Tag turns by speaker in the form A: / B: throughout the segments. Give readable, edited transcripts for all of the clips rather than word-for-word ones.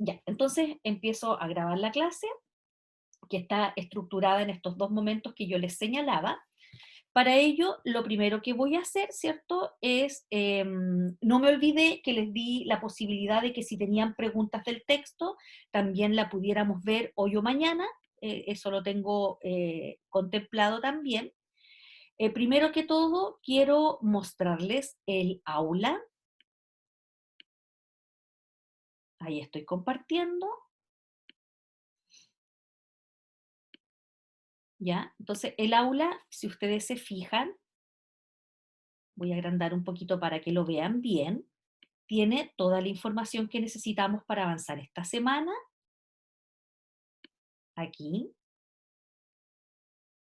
A: Ya, entonces empiezo a grabar la clase, que está estructurada en estos dos momentos que yo les señalaba. Para ello, lo primero que voy a hacer, ¿cierto? Es, no me olvidé que les di la posibilidad de que si tenían preguntas del texto, también la pudiéramos ver hoy o mañana. Eso lo tengo contemplado también. Primero que todo, quiero mostrarles el aula. Ahí estoy compartiendo, ¿ya? Entonces, el aula, si ustedes se fijan, voy a agrandar un poquito para que lo vean bien, tiene toda la información que necesitamos para avanzar esta semana. Aquí,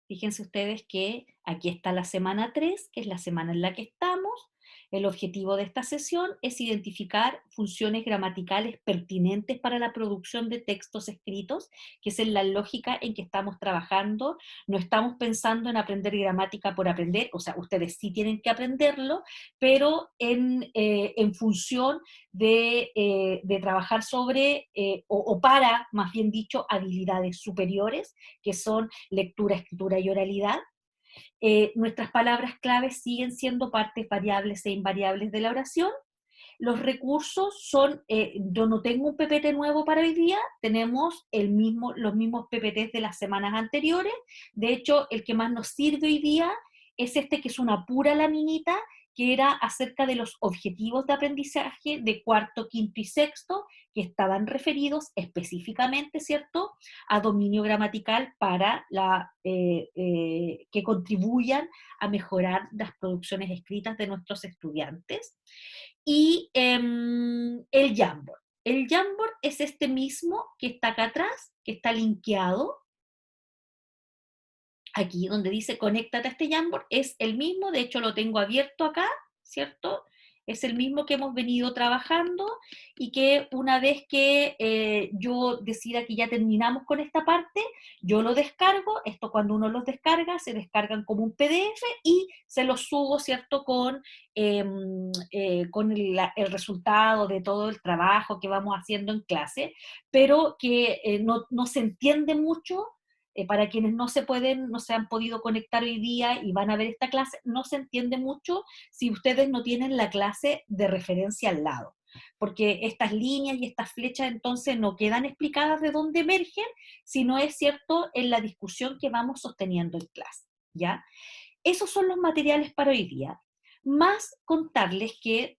A: fíjense ustedes que aquí está la semana 3, que es la semana en la que estamos. El objetivo de esta sesión es identificar funciones gramaticales pertinentes para la producción de textos escritos, que es en la lógica en que estamos trabajando. No estamos pensando en aprender gramática por aprender, o sea, ustedes sí tienen que aprenderlo, pero en función de trabajar sobre, o para, más bien dicho, habilidades superiores, que son lectura, escritura y oralidad. Nuestras palabras claves siguen siendo partes variables e invariables de la oración. Los recursos son, yo no tengo un PPT nuevo para hoy día, tenemos los mismos PPTs de las semanas anteriores. De hecho, el que más nos sirve hoy día es este, que es una pura laminita, que era acerca de los objetivos de aprendizaje de cuarto, quinto y sexto, que estaban referidos específicamente, ¿cierto?, a dominio gramatical para que contribuyan a mejorar las producciones escritas de nuestros estudiantes. Y el Jamboard. El Jamboard es este mismo que está acá atrás, que está linkeado. Aquí donde dice conéctate a este Jamboard, es el mismo, de hecho lo tengo abierto acá, ¿cierto? Es el mismo que hemos venido trabajando y que una vez que yo decida que ya terminamos con esta parte, yo lo descargo. Esto, cuando uno los descarga, se descargan como un PDF y se los subo, ¿cierto?, con el resultado de todo el trabajo que vamos haciendo en clase, pero que no se entiende mucho. Para quienes no se han podido conectar hoy día y van a ver esta clase, no se entiende mucho si ustedes no tienen la clase de referencia al lado, porque estas líneas y estas flechas entonces no quedan explicadas de dónde emergen, sino es cierto en la discusión que vamos sosteniendo en clase, ¿ya? Esos son los materiales para hoy día, más contarles que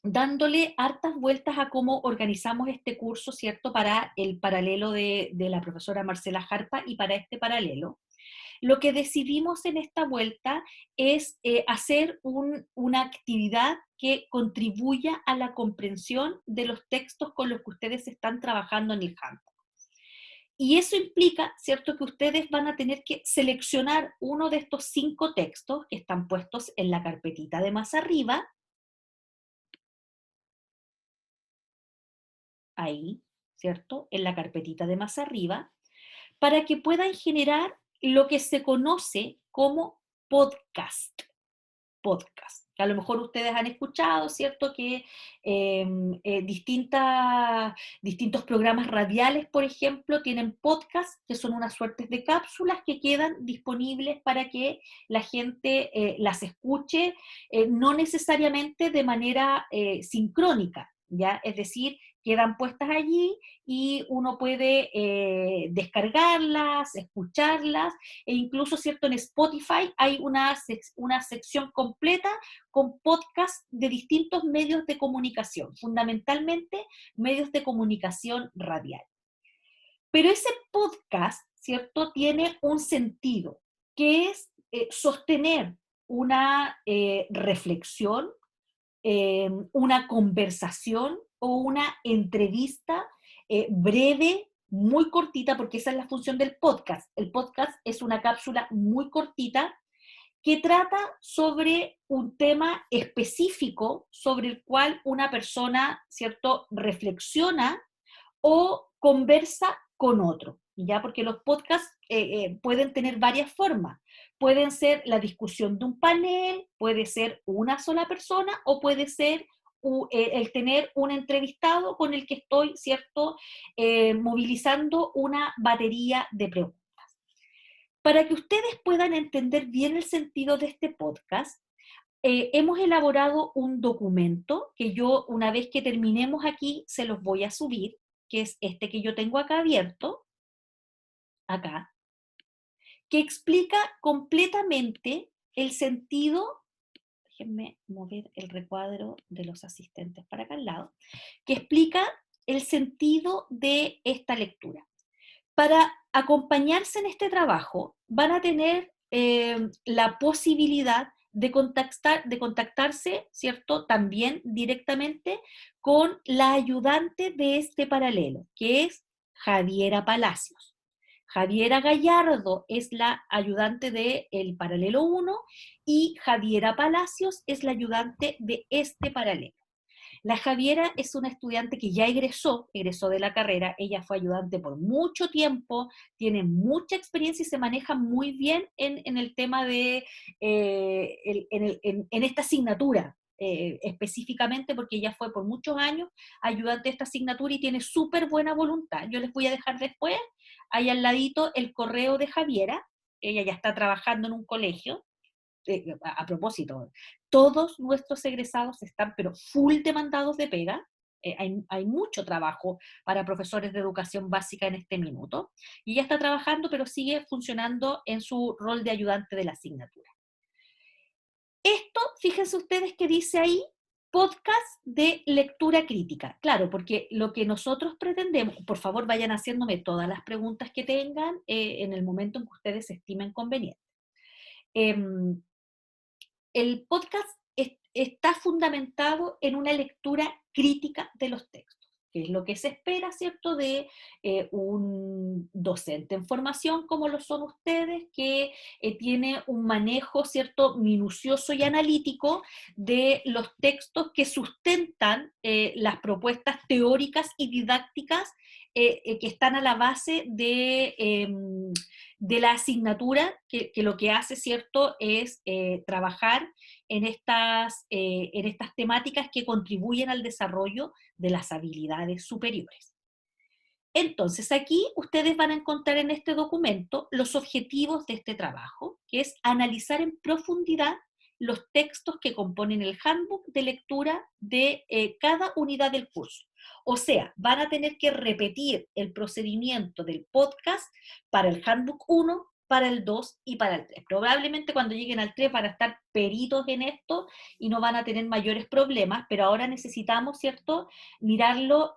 A: dándole hartas vueltas a cómo organizamos este curso, ¿cierto?, para el paralelo de la profesora Marcela Jarpa y para este paralelo. Lo que decidimos en esta vuelta es hacer una actividad que contribuya a la comprensión de los textos con los que ustedes están trabajando en el Handbook. Y eso implica, ¿cierto?, que ustedes van a tener que seleccionar uno de estos 5 textos que están puestos en la carpetita de más arriba, ahí, ¿cierto?, en la carpetita de más arriba, para que puedan generar lo que se conoce como podcast. Podcast. A lo mejor ustedes han escuchado, ¿cierto?, que distintos programas radiales, por ejemplo, tienen podcasts, que son unas suertes de cápsulas que quedan disponibles para que la gente las escuche, no necesariamente de manera sincrónica, ¿ya? Es decir, quedan puestas allí y uno puede descargarlas, escucharlas, e incluso, ¿cierto?, en Spotify hay una sección completa con podcasts de distintos medios de comunicación, fundamentalmente medios de comunicación radial. Pero ese podcast, ¿cierto?, tiene un sentido, que es sostener una reflexión, una conversación o una entrevista breve, muy cortita, porque esa es la función del podcast. El podcast es una cápsula muy cortita que trata sobre un tema específico sobre el cual una persona, ¿cierto?, reflexiona o conversa con otro, ¿ya? Porque los podcasts pueden tener varias formas. Pueden ser la discusión de un panel, puede ser una sola persona o puede ser el tener un entrevistado con el que estoy, ¿cierto?, movilizando una batería de preguntas. Para que ustedes puedan entender bien el sentido de este podcast, hemos elaborado un documento que yo, una vez que terminemos aquí, se los voy a subir, que es este que yo tengo acá abierto, acá, que explica completamente el sentido. Déjenme mover el recuadro de los asistentes para acá al lado, que explica el sentido de esta lectura. Para acompañarse en este trabajo, van a tener la posibilidad de contactarse, ¿cierto?, también directamente con la ayudante de este paralelo, que es Javiera Palacios. Javiera Gallardo es la ayudante del paralelo 1 y Javiera Palacios es la ayudante de este paralelo. La Javiera es una estudiante que ya egresó de la carrera, ella fue ayudante por mucho tiempo, tiene mucha experiencia y se maneja muy bien en el tema de, en esta asignatura, específicamente porque ella fue por muchos años ayudante de esta asignatura y tiene súper buena voluntad. Yo les voy a dejar después, ahí al ladito, el correo de Javiera, ella ya está trabajando en un colegio, a propósito, todos nuestros egresados están pero full demandados de pega, hay mucho trabajo para profesores de educación básica en este minuto, y ella está trabajando pero sigue funcionando en su rol de ayudante de la asignatura. Esto, fíjense ustedes que dice ahí, podcast de lectura crítica. Claro, porque lo que nosotros pretendemos, por favor vayan haciéndome todas las preguntas que tengan en el momento en que ustedes estimen conveniente. El podcast está fundamentado en una lectura crítica de los textos, que es lo que se espera, ¿cierto?, de un docente en formación como lo son ustedes, que tiene un manejo, ¿cierto?, minucioso y analítico de los textos que sustentan las propuestas teóricas y didácticas que están a la base de la asignatura, que lo que hace, ¿cierto?, es trabajar en estas temáticas que contribuyen al desarrollo de las habilidades superiores. Entonces, aquí ustedes van a encontrar en este documento los objetivos de este trabajo, que es analizar en profundidad los textos que componen el handbook de lectura de cada unidad del curso. O sea, van a tener que repetir el procedimiento del podcast para el handbook 1, para el 2 y para el 3. Probablemente cuando lleguen al 3 van a estar peritos en esto y no van a tener mayores problemas, pero ahora necesitamos, ¿cierto?, mirarlo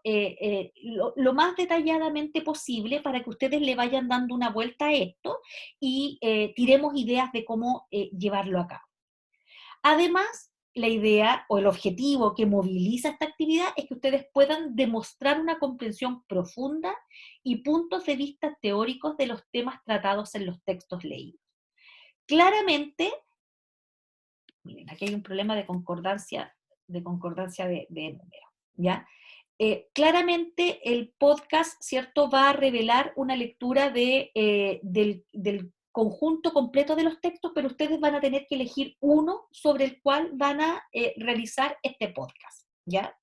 A: lo más detalladamente posible para que ustedes le vayan dando una vuelta a esto y tiremos ideas de cómo llevarlo a cabo. Además, la idea o el objetivo que moviliza esta actividad es que ustedes puedan demostrar una comprensión profunda y puntos de vista teóricos de los temas tratados en los textos leídos. Claramente, miren, aquí hay un problema de número, ¿ya? Claramente el podcast, ¿cierto?, va a revelar una lectura del conjunto completo de los textos, pero ustedes van a tener que elegir uno sobre el cual van a realizar este podcast, ¿ya?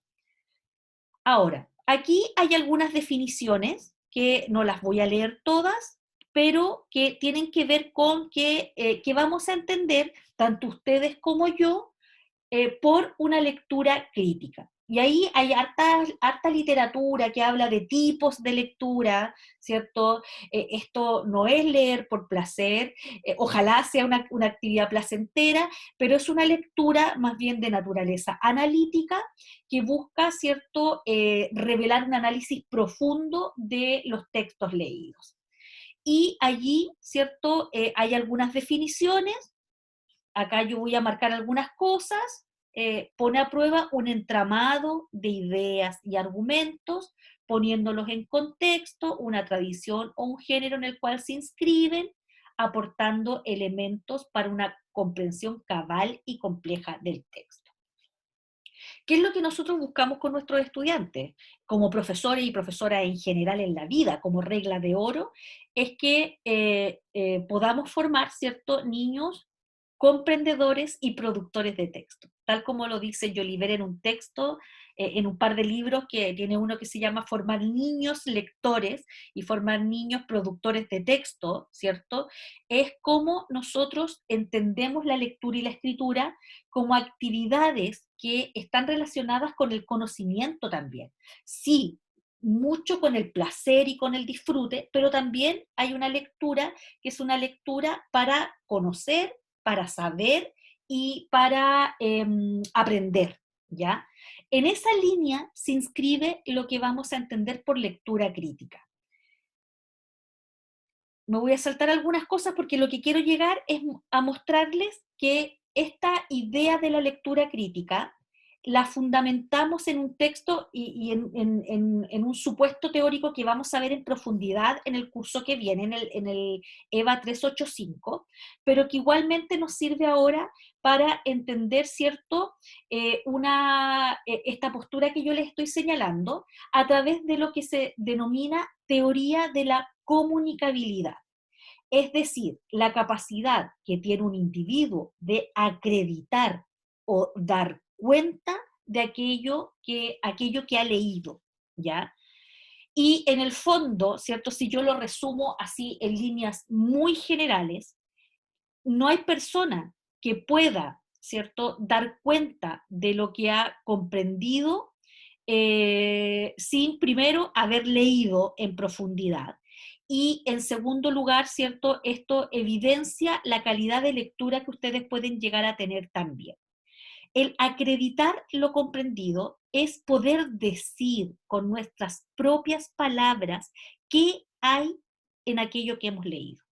A: Ahora, aquí hay algunas definiciones que no las voy a leer todas, pero que tienen que ver con que vamos a entender, tanto ustedes como yo, por una lectura crítica. Y ahí hay harta literatura que habla de tipos de lectura, ¿cierto? Esto no es leer por placer, ojalá sea una actividad placentera, pero es una lectura más bien de naturaleza analítica que busca, ¿cierto?, revelar un análisis profundo de los textos leídos. Y allí, ¿cierto?, hay algunas definiciones. Acá yo voy a marcar algunas cosas, pone a prueba un entramado de ideas y argumentos, poniéndolos en contexto, una tradición o un género en el cual se inscriben, aportando elementos para una comprensión cabal y compleja del texto. ¿Qué es lo que nosotros buscamos con nuestros estudiantes? Como profesores y profesoras en general en la vida, como regla de oro, es que podamos formar, ¿cierto?, niños comprendedores y productores de texto. tal como lo dice Jolivet en un texto, en un par de libros, que tiene uno que se llama Formar niños lectores y formar niños productores de texto, ¿cierto? Es cómo nosotros entendemos la lectura y la escritura como actividades que están relacionadas con el conocimiento también. Sí, mucho con el placer y con el disfrute, pero también hay una lectura que es una lectura para conocer, para saber y para aprender, ¿ya? En esa línea se inscribe lo que vamos a entender por lectura crítica. Me voy a saltar algunas cosas porque lo que quiero llegar es a mostrarles que esta idea de la lectura crítica la fundamentamos en un texto y en un supuesto teórico que vamos a ver en profundidad en el curso que viene, en el EVA 385, pero que igualmente nos sirve ahora para entender, ¿cierto?, esta postura que yo les estoy señalando a través de lo que se denomina teoría de la comunicabilidad. Es decir, la capacidad que tiene un individuo de acreditar o dar cuenta de aquello que ha leído, ¿ya? Y en el fondo, ¿cierto? Si yo lo resumo así en líneas muy generales, no hay persona que pueda, ¿cierto?, dar cuenta de lo que ha comprendido sin primero haber leído en profundidad. Y en segundo lugar, ¿cierto?, esto evidencia la calidad de lectura que ustedes pueden llegar a tener también. El acreditar lo comprendido es poder decir con nuestras propias palabras qué hay en aquello que hemos leído.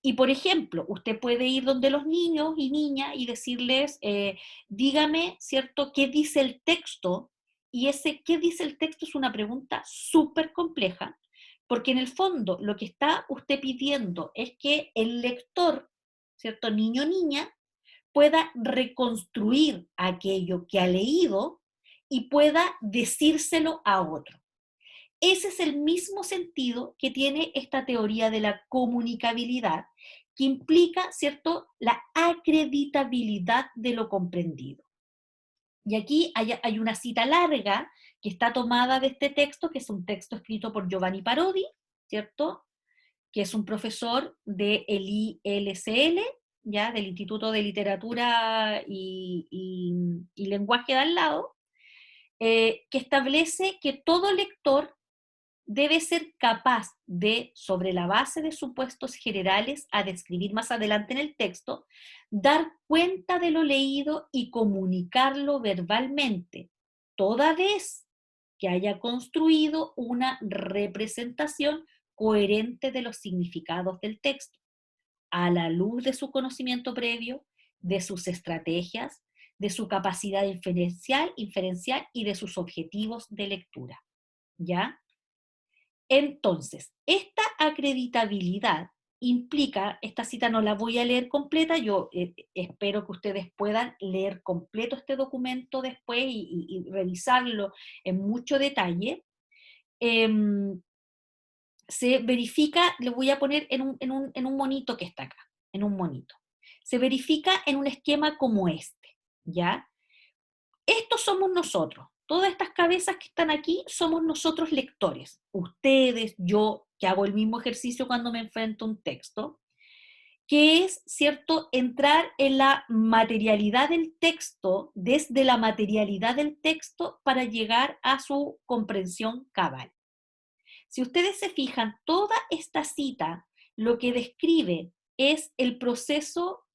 A: Y por ejemplo, usted puede ir donde los niños y niñas y decirles, dígame, ¿cierto?, qué dice el texto. Y ese qué dice el texto es una pregunta súper compleja, porque en el fondo lo que está usted pidiendo es que el lector, ¿cierto?, niño o niña, pueda reconstruir aquello que ha leído y pueda decírselo a otro. Ese es el mismo sentido que tiene esta teoría de la comunicabilidad, que implica, ¿cierto?, la acreditabilidad de lo comprendido. Y aquí hay una cita larga que está tomada de este texto, que es un texto escrito por Giovanni Parodi, ¿cierto?, que es un profesor del ILCL, ¿ya?, del Instituto de Literatura y Lenguaje de al lado, que establece que todo lector debe ser capaz de, sobre la base de supuestos generales a describir más adelante en el texto, dar cuenta de lo leído y comunicarlo verbalmente, toda vez que haya construido una representación coherente de los significados del texto, a la luz de su conocimiento previo, de sus estrategias, de su capacidad inferencial y de sus objetivos de lectura. ¿Ya? Entonces, esta acreditabilidad implica, esta cita no la voy a leer completa, yo espero que ustedes puedan leer completo este documento después y revisarlo en mucho detalle. Em, Se verifica, le voy a poner en un monito que está acá, en un monito. Se verifica en un esquema como este, ¿ya? Estos somos nosotros. Todas estas cabezas que están aquí somos nosotros lectores. Ustedes, yo, que hago el mismo ejercicio cuando me enfrento a un texto, que es, ¿cierto?, entrar en la materialidad del texto, desde la materialidad del texto para llegar a su comprensión cabal. Si ustedes se fijan, toda esta cita lo que describe es el proceso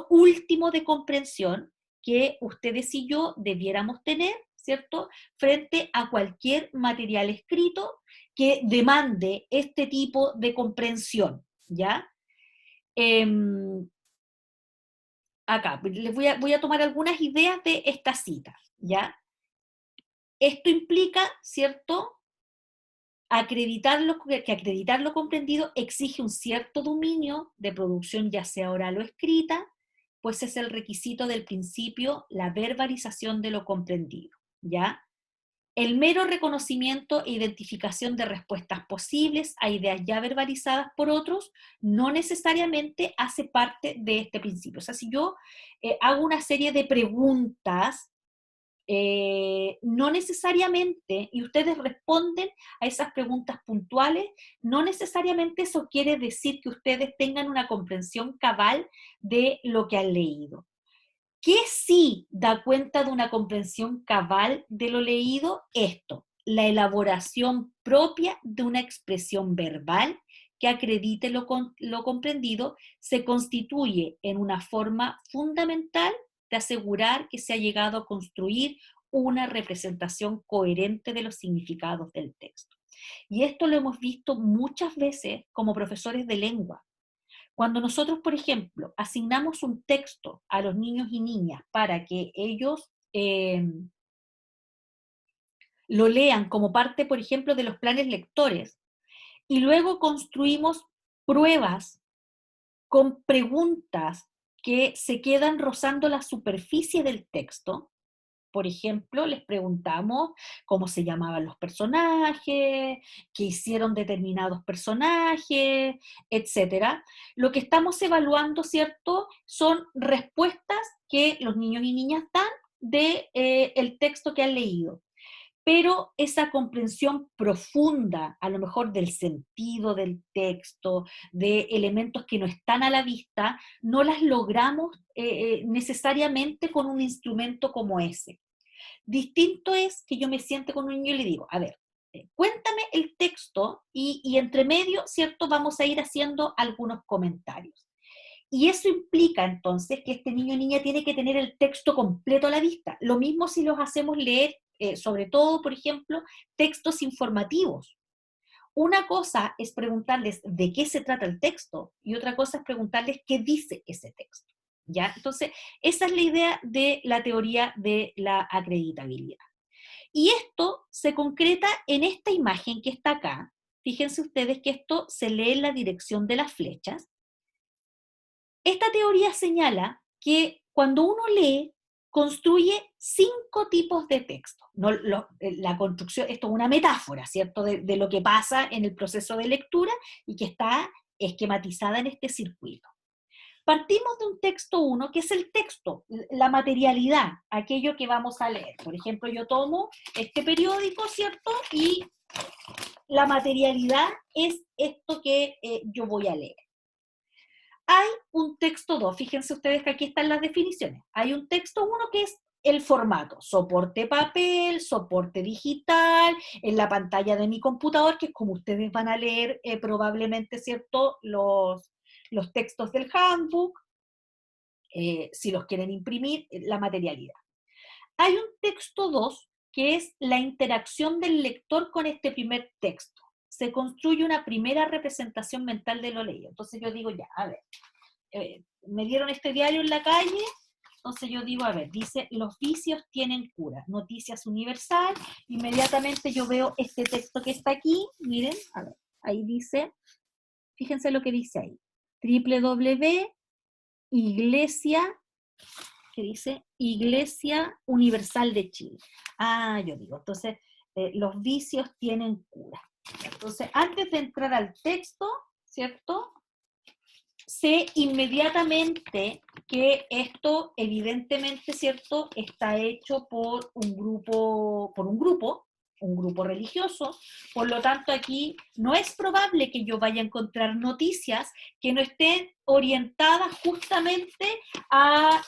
A: último de comprensión que ustedes y yo debiéramos tener, ¿cierto?, frente a cualquier material escrito que demande este tipo de comprensión, ¿ya? Em, Acá, les voy a tomar algunas ideas de esta cita, ¿ya? Esto implica, ¿cierto?, que acreditar lo comprendido exige un cierto dominio de producción, ya sea oral o escrita, pues es el requisito del principio, la verbalización de lo comprendido, ¿ya? El mero reconocimiento e identificación de respuestas posibles a ideas ya verbalizadas por otros no necesariamente hace parte de este principio. O sea, si yo hago una serie de preguntas, no necesariamente, y ustedes responden a esas preguntas puntuales, no necesariamente eso quiere decir que ustedes tengan una comprensión cabal de lo que han leído. ¿Qué sí da cuenta de una comprensión cabal de lo leído? Esto, la elaboración propia de una expresión verbal que acredite lo comprendido, se constituye en una forma fundamental de asegurar que se ha llegado a construir una representación coherente de los significados del texto. Y esto lo hemos visto muchas veces como profesores de lengua. Cuando nosotros, por ejemplo, asignamos un texto a los niños y niñas para que ellos lo lean como parte, por ejemplo, de los planes lectores, y luego construimos pruebas con preguntas que se quedan rozando la superficie del texto. Por ejemplo, les preguntamos cómo se llamaban los personajes, qué hicieron determinados personajes, etcétera. Lo que estamos evaluando, ¿cierto?, son respuestas que los niños y niñas dan de el texto que han leído. Pero esa comprensión profunda, a lo mejor del sentido del texto, de elementos que no están a la vista, no las logramos necesariamente con un instrumento como ese. Distinto es que yo me siente con un niño y le digo, a ver, cuéntame el texto y entre medio, ¿cierto? Vamos a ir haciendo algunos comentarios. Y eso implica entonces que este niño o niña tiene que tener el texto completo a la vista. Lo mismo si los hacemos leer, sobre todo, por ejemplo, textos informativos. Una cosa es preguntarles de qué se trata el texto y otra cosa es preguntarles qué dice ese texto. ¿Ya? Entonces, esa es la idea de la teoría de la acreditabilidad. Y esto se concreta en esta imagen que está acá. Fíjense ustedes que esto se lee en la dirección de las flechas. Esta teoría señala que cuando uno lee, construye 5 tipos de texto. No, la construcción, esto es una metáfora, ¿cierto?, de lo que pasa en el proceso de lectura y que está esquematizada en este circuito. Partimos de un texto 1, que es el texto, la materialidad, aquello que vamos a leer. Por ejemplo, yo tomo este periódico, ¿cierto? Y la materialidad es esto que yo voy a leer. Hay un texto 2, fíjense ustedes que aquí están las definiciones. Hay un texto 1 que es el formato, soporte papel, soporte digital, en la pantalla de mi computador, que es como ustedes van a leer probablemente, ¿cierto?, los textos del handbook, si los quieren imprimir, la materialidad. Hay un texto 2 que es la interacción del lector con este primer texto. Se construye una primera representación mental de lo leído. Entonces yo digo, ya, a ver, me dieron este diario en la calle, entonces yo digo, a ver, dice, los vicios tienen cura, noticias universal, inmediatamente yo veo este texto que está aquí, miren, a ver, ahí dice, fíjense lo que dice ahí, www.iglesia, que dice Iglesia Universal de Chile. Ah, yo digo, entonces, los vicios tienen cura. Entonces, antes de entrar al texto, ¿cierto?, sé inmediatamente que esto evidentemente, ¿cierto?, está hecho por un grupo religioso, por lo tanto aquí no es probable que yo vaya a encontrar noticias que no estén orientadas justamente a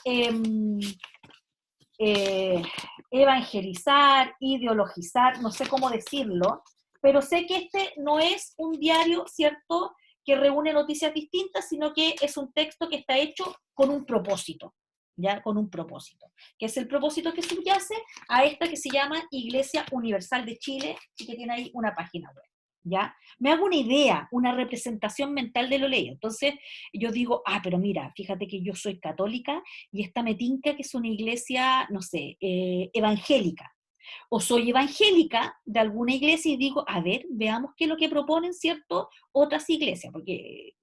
A: evangelizar, ideologizar, no sé cómo decirlo, pero sé que este no es un diario, ¿cierto?, que reúne noticias distintas, sino que es un texto que está hecho con un propósito, ¿ya? Con un propósito, que es el propósito que subyace a esta que se llama Iglesia Universal de Chile y que tiene ahí una página web, ¿ya? Me hago una idea, una representación mental de lo leído. Entonces yo digo, pero mira, fíjate que yo soy católica y esta me tinca que es una iglesia, no sé, evangélica. O soy evangélica de alguna iglesia y digo, a ver, veamos qué es lo que proponen, ¿cierto?, otras iglesias, porque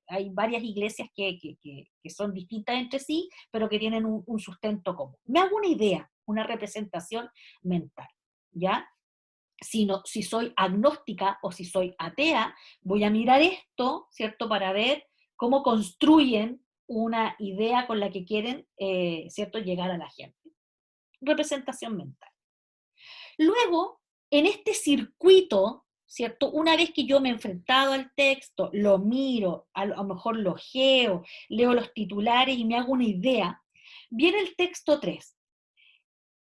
A: hay varias iglesias que son distintas entre sí, pero que tienen un sustento común. Me hago una idea, una representación mental, ¿ya? Si soy agnóstica o si soy atea, voy a mirar esto, ¿cierto? Para ver cómo construyen una idea con la que quieren, ¿cierto?, llegar a la gente. Representación mental. Luego, en este circuito, ¿cierto? Una vez que yo me he enfrentado al texto, lo miro, a lo mejor lo geo, leo los titulares y me hago una idea, viene el texto 3.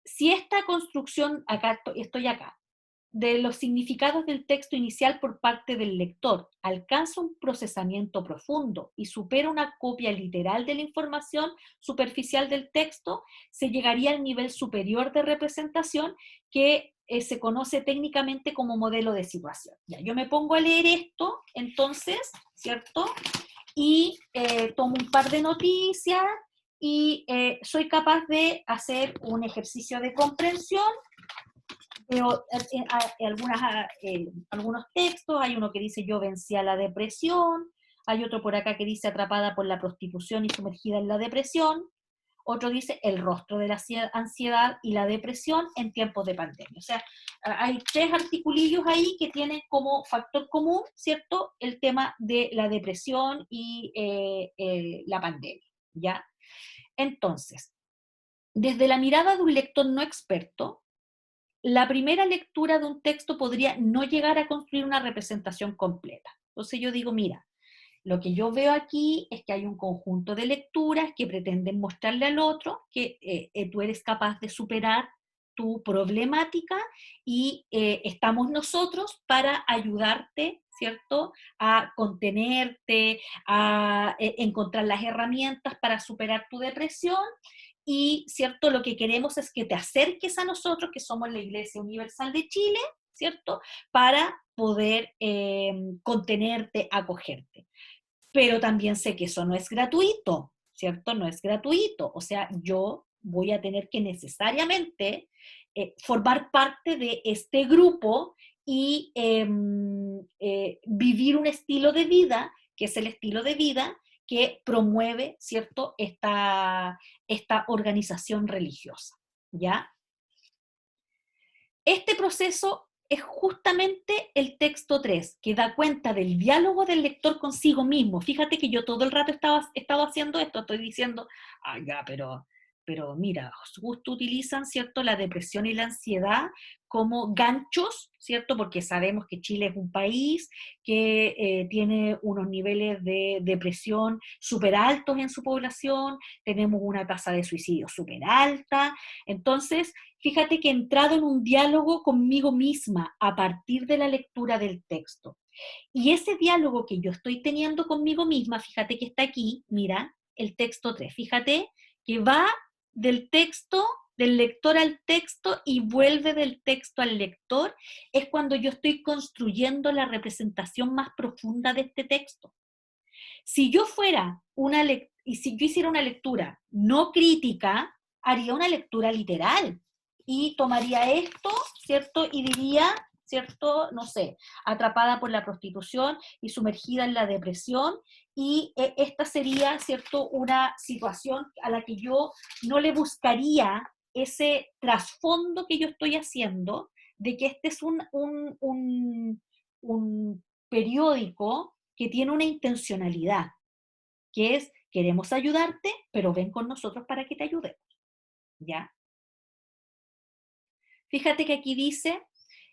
A: Si esta construcción, acá estoy acá, de los significados del texto inicial por parte del lector alcanza un procesamiento profundo y supera una copia literal de la información superficial del texto, se llegaría al nivel superior de representación que se conoce técnicamente como modelo de situación. Ya, yo me pongo a leer esto, entonces, ¿cierto? Y tomo un par de noticias y soy capaz de hacer un ejercicio de comprensión. Veo algunos textos, hay uno que dice yo vencí a la depresión, hay otro por acá que dice atrapada por la prostitución y sumergida en la depresión, otro dice el rostro de la ansiedad y la depresión en tiempos de pandemia. O sea, hay 3 articulillos ahí que tienen como factor común, ¿cierto?, el tema de la depresión y la pandemia, ¿ya? Entonces, desde la mirada de un lector no experto, la primera lectura de un texto podría no llegar a construir una representación completa. Entonces yo digo, mira, lo que yo veo aquí es que hay un conjunto de lecturas que pretenden mostrarle al otro que tú eres capaz de superar tu problemática y estamos nosotros para ayudarte, ¿cierto?, a contenerte, a encontrar las herramientas para superar tu depresión y, ¿cierto?, lo que queremos es que te acerques a nosotros, que somos la Iglesia Universal de Chile, ¿cierto?, para poder contenerte, acogerte. Pero también sé que eso no es gratuito, ¿cierto? No es gratuito. O sea, yo voy a tener que necesariamente formar parte de este grupo y vivir un estilo de vida, que es el estilo de vida que promueve, ¿cierto?, esta organización religiosa, ¿ya? Este proceso es justamente el texto 3, que da cuenta del diálogo del lector consigo mismo. Fíjate que yo todo el rato he estado haciendo esto, estoy diciendo, ah, ya, pero mira, justo utilizan, ¿cierto?, la depresión y la ansiedad como ganchos, ¿cierto? Porque sabemos que Chile es un país que tiene unos niveles de depresión súper altos en su población, tenemos una tasa de suicidio súper alta, entonces fíjate que he entrado en un diálogo conmigo misma a partir de la lectura del texto. Y ese diálogo que yo estoy teniendo conmigo misma, fíjate que está aquí, mira, el texto 3. Fíjate que va del texto, del lector al texto y vuelve del texto al lector, es cuando yo estoy construyendo la representación más profunda de este texto. Si yo fuera y si yo hiciera una lectura no crítica, haría una lectura literal y tomaría esto, ¿cierto? Y diría, ¿cierto? No sé, atrapada por la prostitución y sumergida en la depresión, y esta sería, ¿cierto?, una situación a la que yo no le buscaría ese trasfondo que yo estoy haciendo, de que este es un periódico que tiene una intencionalidad, que es, queremos ayudarte, pero ven con nosotros para que te ayudemos, ¿ya? Fíjate que aquí dice,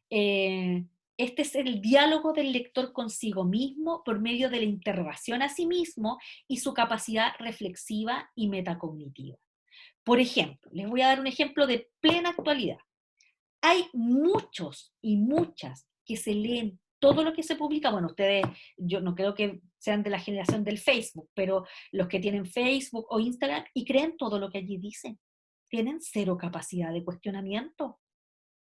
A: eh, este es el diálogo del lector consigo mismo por medio de la interrogación a sí mismo y su capacidad reflexiva y metacognitiva. Por ejemplo, les voy a dar un ejemplo de plena actualidad. Hay muchos y muchas que se leen todo lo que se publica. Bueno, ustedes, yo no creo que sean de la generación del Facebook, pero los que tienen Facebook o Instagram y creen todo lo que allí dicen, tienen cero capacidad de cuestionamiento.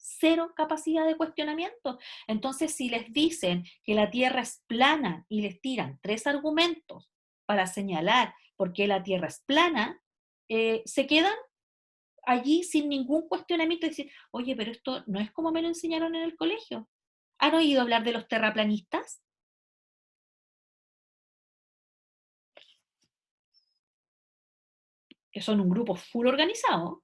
A: Cero capacidad de cuestionamiento. Entonces, si les dicen que la Tierra es plana y les tiran 3 argumentos para señalar por qué la Tierra es plana, se quedan allí sin ningún cuestionamiento y decir, oye, pero esto no es como me lo enseñaron en el colegio. ¿Han oído hablar de los terraplanistas? Que son un grupo full organizado.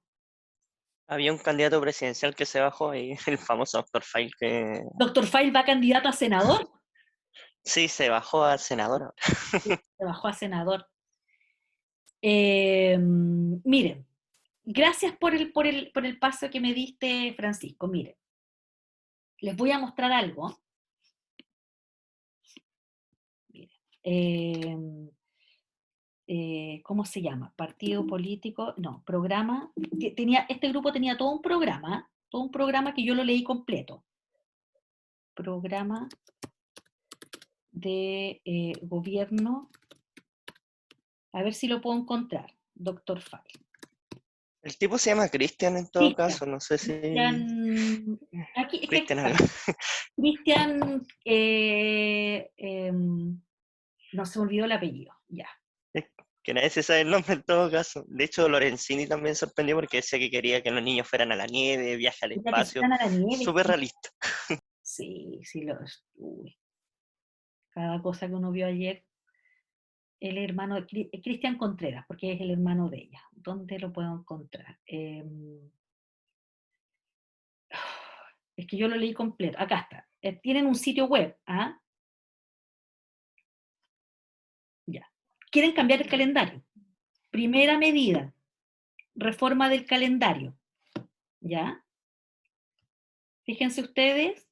B: Había un candidato presidencial que se bajó ahí, el famoso Doctor File, que
A: ¿Doctor File va candidato a senador?
B: sí, se bajó a senador.
A: Sí, se bajó a senador. Miren, gracias por el paso que me diste, Francisco. Miren, les voy a mostrar algo. Miren, ¿cómo se llama? Partido político, no, programa. Este grupo tenía todo un programa que yo lo leí completo. Programa de gobierno, a ver si lo puedo encontrar, Doctor File.
B: El tipo se llama Cristian en todo
A: Cristian,
B: caso, no sé si...
A: Cristian, es que aquí
B: Cristian algo.
A: está. Cristian, no se me olvidó el apellido, ya.
B: Que nadie se sabe el nombre en todo caso. De hecho, Lorenzini también sorprendió porque decía que quería que los niños fueran a la nieve, viaje al
A: Ya que se
B: espacio.
A: van a la nieve,
B: Súper realista.
A: sí, sí, uy, cada cosa que uno vio ayer, el hermano de Cristian Contreras, porque es el hermano de ella. ¿Dónde lo puedo encontrar? Es que yo lo leí completo. Acá está. Tienen un sitio web, ¿ah? Ya. Quieren cambiar el calendario. Primera medida, reforma del calendario, ¿ya? Fíjense ustedes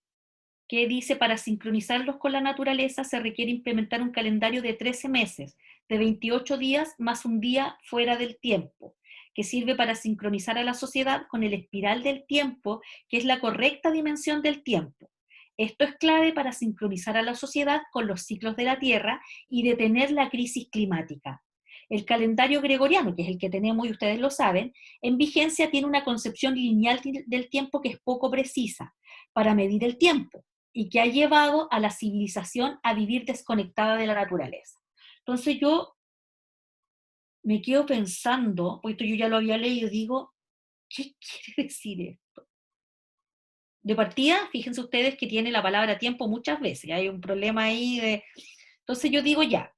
A: que dice, para sincronizarlos con la naturaleza se requiere implementar un calendario de 13 meses, de 28 días más un día fuera del tiempo, que sirve para sincronizar a la sociedad con el espiral del tiempo, que es la correcta dimensión del tiempo. Esto es clave para sincronizar a la sociedad con los ciclos de la Tierra y detener la crisis climática. El calendario gregoriano, que es el que tenemos y ustedes lo saben, en vigencia tiene una concepción lineal del tiempo que es poco precisa para medir el tiempo y que ha llevado a la civilización a vivir desconectada de la naturaleza. Entonces yo me quedo pensando, pues esto yo ya lo había leído, digo, ¿qué quiere decir esto? De partida, fíjense ustedes que tiene la palabra tiempo muchas veces, hay un problema ahí de... Entonces yo digo ya,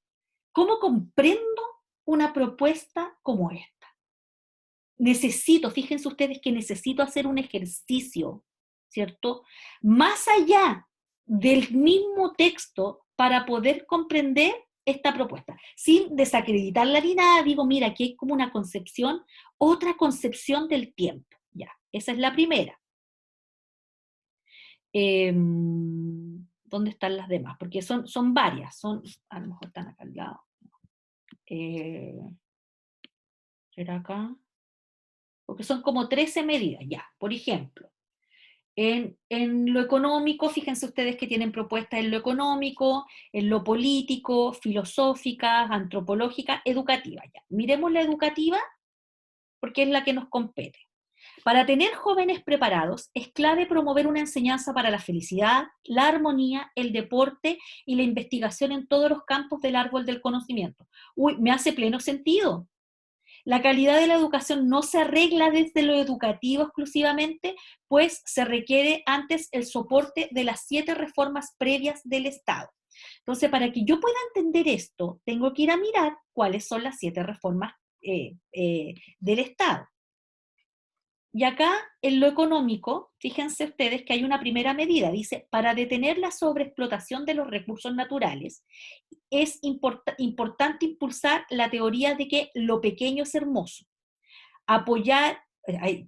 A: ¿cómo comprendo una propuesta como esta? Necesito, fíjense ustedes que necesito hacer un ejercicio, ¿cierto? Más allá del mismo texto para poder comprender esta propuesta, sin desacreditarla ni nada, digo, mira, aquí hay como una concepción, otra concepción del tiempo, ya, esa es la primera. ¿Dónde están las demás? Porque son varias, a lo mejor están acá al lado. Eh, ¿Será acá? Porque son como 13 medidas, ya, por ejemplo. En lo económico, fíjense ustedes que tienen propuestas en lo económico, en lo político, filosóficas, antropológicas, educativas. Ya. Miremos la educativa porque es la que nos compete. Para tener jóvenes preparados es clave promover una enseñanza para la felicidad, la armonía, el deporte y la investigación en todos los campos del árbol del conocimiento. Uy, me hace pleno sentido. La calidad de la educación no se arregla desde lo educativo exclusivamente, pues se requiere antes el soporte de las 7 reformas previas del Estado. Entonces, para que yo pueda entender esto, tengo que ir a mirar cuáles son las 7 reformas del Estado. Y acá, en lo económico, fíjense ustedes que hay una primera medida, dice, para detener la sobreexplotación de los recursos naturales, es importante impulsar la teoría de que lo pequeño es hermoso. Apoyar,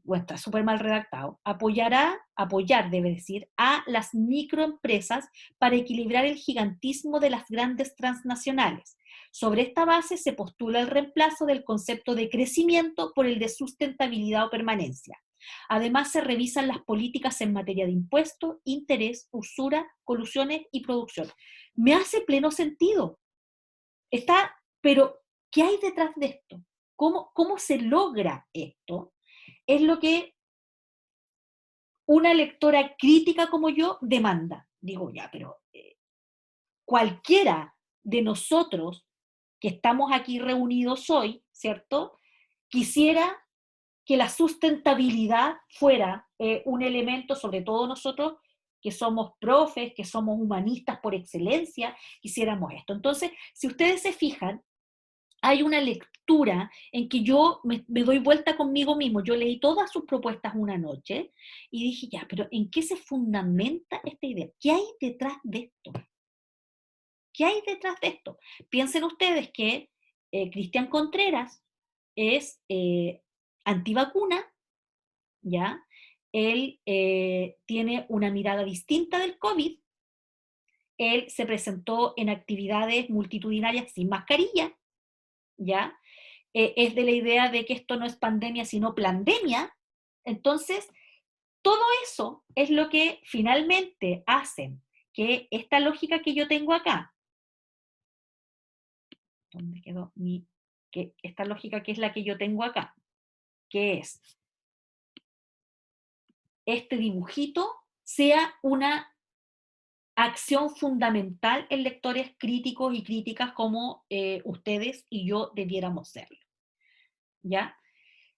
A: bueno, está súper mal redactado, apoyar, debe decir, a las microempresas para equilibrar el gigantismo de las grandes transnacionales. Sobre esta base se postula el reemplazo del concepto de crecimiento por el de sustentabilidad o permanencia. Además, se revisan las políticas en materia de impuestos, interés, usura, colusiones y producción. Me hace pleno sentido. Está, pero ¿qué hay detrás de esto? ¿Cómo se logra esto? Es lo que una lectora crítica como yo demanda. Digo, ya, pero cualquiera de nosotros que estamos aquí reunidos hoy, ¿cierto? Quisiera que la sustentabilidad fuera un elemento, sobre todo nosotros que somos profes, que somos humanistas por excelencia, quisiéramos esto. Entonces, si ustedes se fijan, hay una lectura en que yo me doy vuelta conmigo mismo. Yo leí todas sus propuestas una noche y dije, ya, pero ¿en qué se fundamenta esta idea? ¿Qué hay detrás de esto? ¿Qué hay detrás de esto? Piensen ustedes que Cristian Contreras es antivacuna, ¿ya? Él tiene una mirada distinta del COVID. Él se presentó en actividades multitudinarias sin mascarilla, ¿ya? Es de la idea de que esto no es pandemia, sino plandemia. Entonces, todo eso es lo que finalmente hacen que esta lógica que yo tengo acá, ¿dónde quedó que esta lógica que es la que yo tengo acá, que es este dibujito, sea una acción fundamental en lectores críticos y críticas como ustedes y yo debiéramos serlo, ¿ya?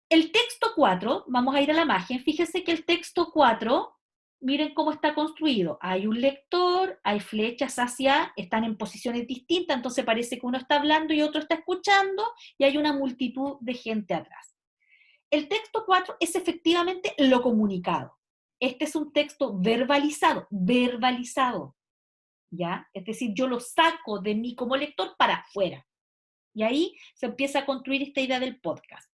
A: El texto 4, vamos a ir a la imagen, fíjense que el texto 4, miren cómo está construido. Hay un lector, hay flechas hacia, están en posiciones distintas, entonces parece que uno está hablando y otro está escuchando, y hay una multitud de gente atrás. El texto 4 es efectivamente lo comunicado. Este es un texto verbalizado, verbalizado, ¿ya? Es decir, yo lo saco de mí como lector para afuera. Y ahí se empieza a construir esta idea del podcast.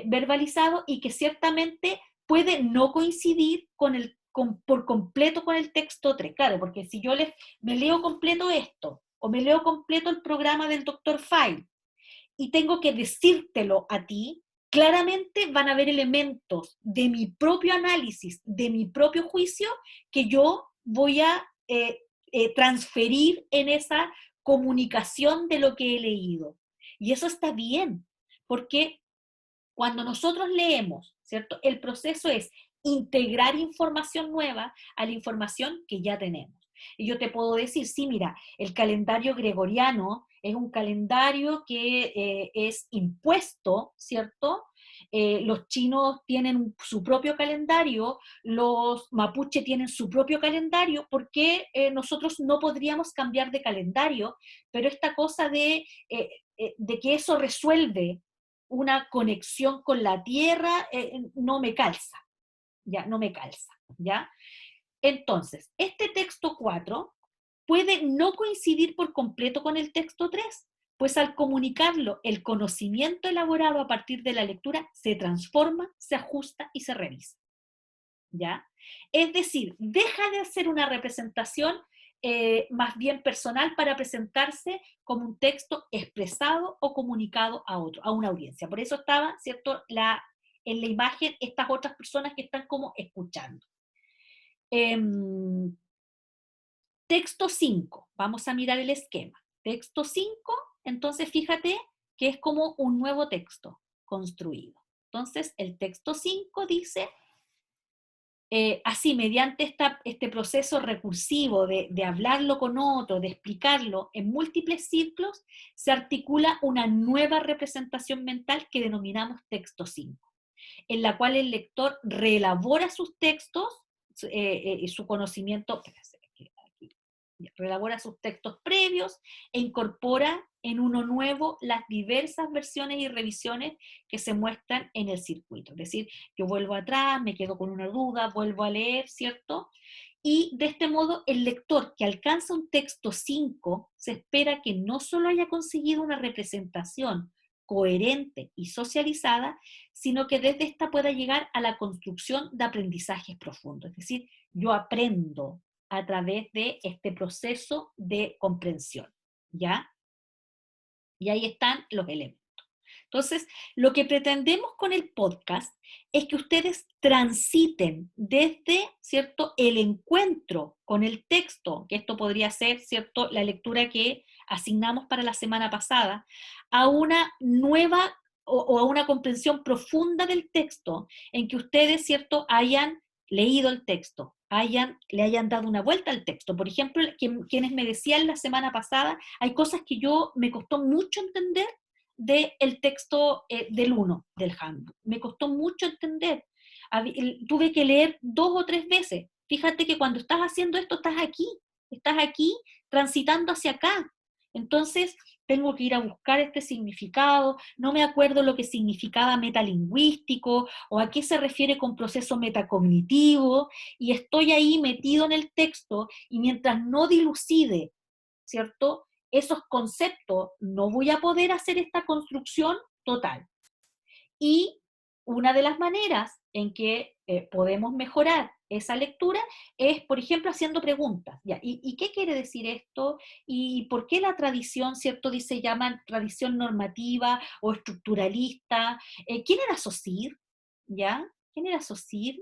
A: Verbalizado y que ciertamente puede no coincidir por completo con el texto 3. Claro, porque si yo me leo completo esto, o me leo completo el programa del Dr. File, y tengo que decírtelo a ti, claramente van a haber elementos de mi propio análisis, de mi propio juicio, que yo voy a transferir en esa comunicación de lo que he leído. Y eso está bien, porque cuando nosotros leemos, ¿cierto? El proceso es integrar información nueva a la información que ya tenemos. Y yo te puedo decir, sí, mira, el calendario gregoriano es un calendario que es impuesto, ¿cierto? Los chinos tienen su propio calendario, los mapuche tienen su propio calendario, porque nosotros no podríamos cambiar de calendario, pero esta cosa de que eso resuelve una conexión con la tierra, no me calza, ya, no me calza, ¿ya? Entonces, este texto 4 puede no coincidir por completo con el texto 3, pues al comunicarlo, el conocimiento elaborado a partir de la lectura se transforma, se ajusta y se revisa, ¿ya? Es decir, deja de hacer una representación más bien personal para presentarse como un texto expresado o comunicado a otro, a una audiencia. Por eso estaba, ¿cierto?, en la imagen estas otras personas que están como escuchando. Texto 5, vamos a mirar el esquema. Texto 5, entonces fíjate que es como un nuevo texto construido. Entonces, el texto 5 dice así, mediante este proceso recursivo de hablarlo con otro, de explicarlo en múltiples ciclos, se articula una nueva representación mental que denominamos texto 5, en la cual el lector reelabora sus textos y su conocimiento, relabora sus textos previos e incorpora en uno nuevo las diversas versiones y revisiones que se muestran en el circuito. Es decir, yo vuelvo atrás, me quedo con una duda, vuelvo a leer, ¿cierto? Y de este modo, el lector que alcanza un texto 5 se espera que no solo haya conseguido una representación coherente y socializada, sino que desde esta pueda llegar a la construcción de aprendizajes profundos. Es decir, yo aprendo a través de este proceso de comprensión, ¿ya? Y ahí están los elementos. Entonces, lo que pretendemos con el podcast es que ustedes transiten desde, ¿cierto?, el encuentro con el texto, que esto podría ser, ¿cierto?, la lectura que asignamos para la semana pasada, a una nueva o a una comprensión profunda del texto, en que ustedes, ¿cierto?, hayan leído el texto, le hayan dado una vuelta al texto. Por ejemplo, quienes me decían la semana pasada, hay cosas que me costó mucho entender del texto del 1 del handbook. Me costó mucho entender. Tuve que leer 2 o 3 veces. Fíjate que cuando estás haciendo esto, estás aquí transitando hacia acá. Entonces, tengo que ir a buscar este significado, no me acuerdo lo que significaba metalingüístico o a qué se refiere con proceso metacognitivo, y estoy ahí metido en el texto, y mientras no dilucide, ¿cierto? Esos conceptos, no voy a poder hacer esta construcción total. Y una de las maneras en que podemos mejorar esa lectura es, por ejemplo, haciendo preguntas. ¿Ya? ¿Y qué quiere decir esto? ¿Y por qué la tradición, cierto, dice, llaman tradición normativa o estructuralista? ¿Quién era Saussure? ¿Ya? ¿Quién era Saussure?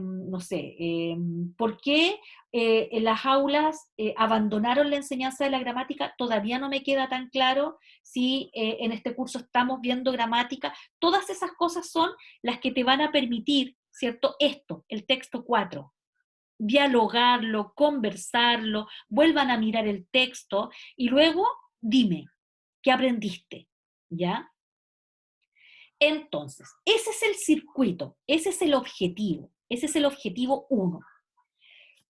A: No sé, ¿por qué en las aulas abandonaron la enseñanza de la gramática? Todavía no me queda tan claro si en este curso estamos viendo gramática. Todas esas cosas son las que te van a permitir, ¿cierto? Esto, el texto 4, dialogarlo, conversarlo, vuelvan a mirar el texto y luego dime, ¿qué aprendiste? ¿Ya? Entonces, ese es el circuito, ese es el objetivo 1.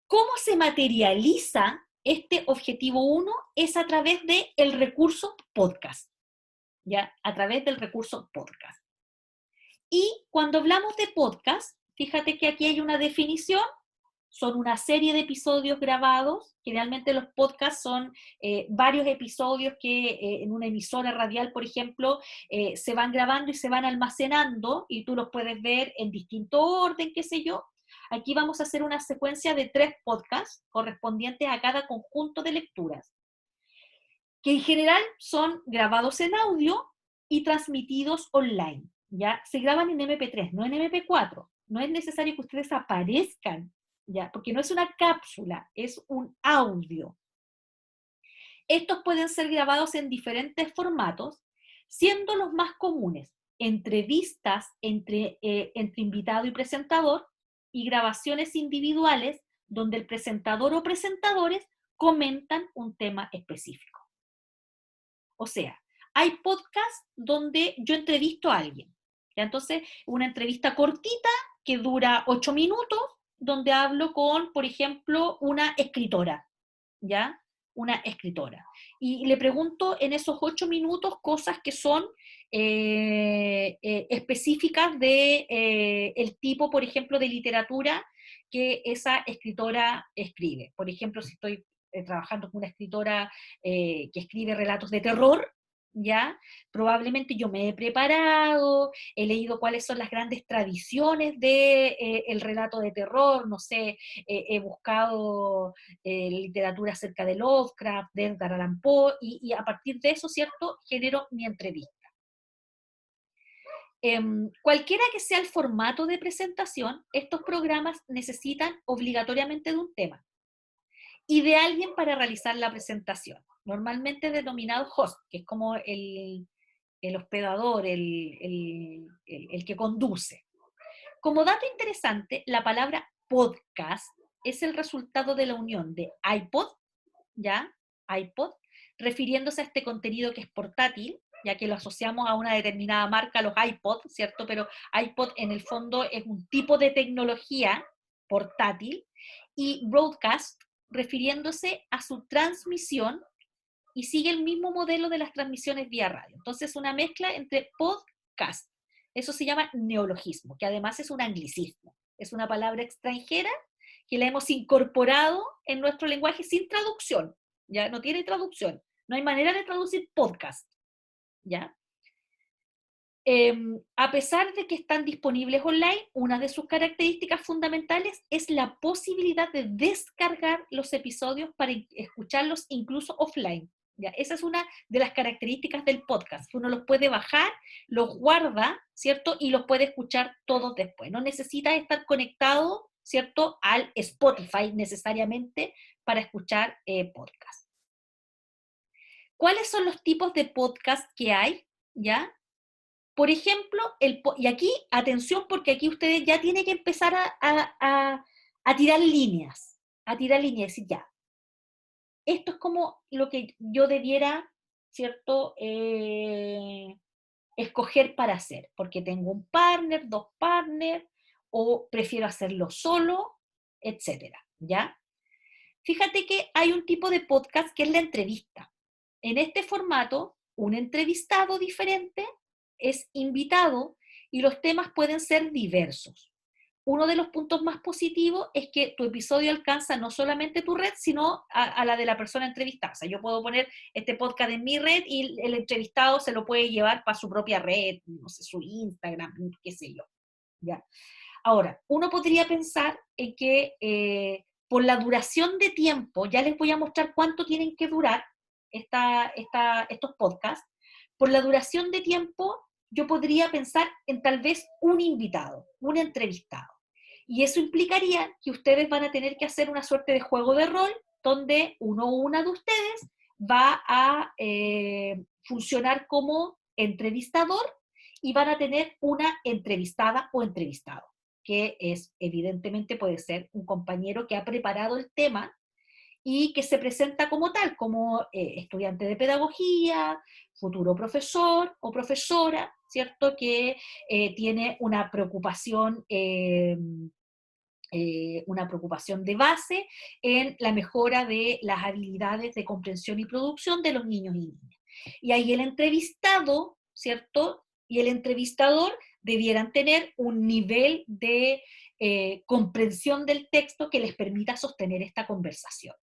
A: ¿Cómo se materializa este objetivo 1? Es a través del recurso podcast, ¿ya? A través del recurso podcast. Y cuando hablamos de podcast, fíjate que aquí hay una definición, son una serie de episodios grabados, generalmente los podcasts son varios episodios que en una emisora radial, por ejemplo, se van grabando y se van almacenando, y tú los puedes ver en distinto orden, qué sé yo. Aquí vamos a hacer una secuencia de 3 podcasts correspondientes a cada conjunto de lecturas, que en general son grabados en audio y transmitidos online. ¿Ya? Se graban en MP3, no en MP4. No es necesario que ustedes aparezcan, ¿ya? Porque no es una cápsula, es un audio. Estos pueden ser grabados en diferentes formatos, siendo los más comunes entrevistas entre invitado y presentador, y grabaciones individuales donde el presentador o presentadores comentan un tema específico. O sea, hay podcasts donde yo entrevisto a alguien. ¿Ya? Entonces, una entrevista cortita que dura 8 minutos, donde hablo con, por ejemplo, una escritora. ¿Ya? Una escritora. Y le pregunto en esos 8 minutos cosas que son específicas de el tipo, por ejemplo, de literatura que esa escritora escribe. Por ejemplo, si estoy trabajando con una escritora que escribe relatos de terror, ¿ya? Probablemente yo me he preparado, he leído cuáles son las grandes tradiciones de el relato de terror, no sé, he buscado literatura acerca de Lovecraft, de Edgar Allan Poe, y a partir de eso, ¿cierto?, genero mi entrevista. Cualquiera que sea el formato de presentación, estos programas necesitan obligatoriamente de un tema y de alguien para realizar la presentación, normalmente denominado host, que es como el hospedador, el que conduce. Como dato interesante, la palabra podcast es el resultado de la unión de iPod, ¿ya? iPod, refiriéndose a este contenido que es portátil, ya que lo asociamos a una determinada marca, los iPod, ¿cierto? Pero iPod en el fondo es un tipo de tecnología portátil, y broadcast, refiriéndose a su transmisión, y sigue el mismo modelo de las transmisiones vía radio. Entonces, una mezcla entre podcast. Eso se llama neologismo, que además es un anglicismo. Es una palabra extranjera que la hemos incorporado en nuestro lenguaje sin traducción. Ya no tiene traducción. No hay manera de traducir podcast. ¿Ya? A pesar de que están disponibles online, una de sus características fundamentales es la posibilidad de descargar los episodios para escucharlos incluso offline. ¿Ya? Esa es una de las características del podcast. Uno los puede bajar, los guarda, ¿cierto? Y los puede escuchar todos después. No necesita estar conectado, ¿cierto?, al Spotify necesariamente para escuchar podcast. ¿Cuáles son los tipos de podcast que hay? ¿Ya? Por ejemplo, y aquí, atención, porque aquí ustedes ya tienen que empezar a tirar líneas, y decir, ya, esto es como lo que yo debiera, ¿cierto?, escoger para hacer, porque tengo un partner, 2 partners, o prefiero hacerlo solo, etcétera, ¿ya? Fíjate que hay un tipo de podcast que es la entrevista. En este formato, un entrevistado diferente es invitado y los temas pueden ser diversos. Uno de los puntos más positivos es que tu episodio alcanza no solamente tu red, sino a la de la persona entrevistada. O sea, yo puedo poner este podcast en mi red y el entrevistado se lo puede llevar para su propia red, no sé, su Instagram, qué sé yo. ¿Ya? Ahora, uno podría pensar en que por la duración de tiempo, ya les voy a mostrar cuánto tienen que durar estos podcasts, por la duración de tiempo yo podría pensar en tal vez un invitado, un entrevistado. Y eso implicaría que ustedes van a tener que hacer una suerte de juego de rol donde uno o una de ustedes va a funcionar como entrevistador y van a tener una entrevistada o entrevistado, que es evidentemente puede ser un compañero que ha preparado el tema y que se presenta como tal, como estudiante de pedagogía, futuro profesor o profesora, ¿cierto? Que tiene una preocupación de base en la mejora de las habilidades de comprensión y producción de los niños y niñas. Y ahí el entrevistado, ¿cierto? Y el entrevistador debieran tener un nivel de comprensión del texto que les permita sostener esta conversación.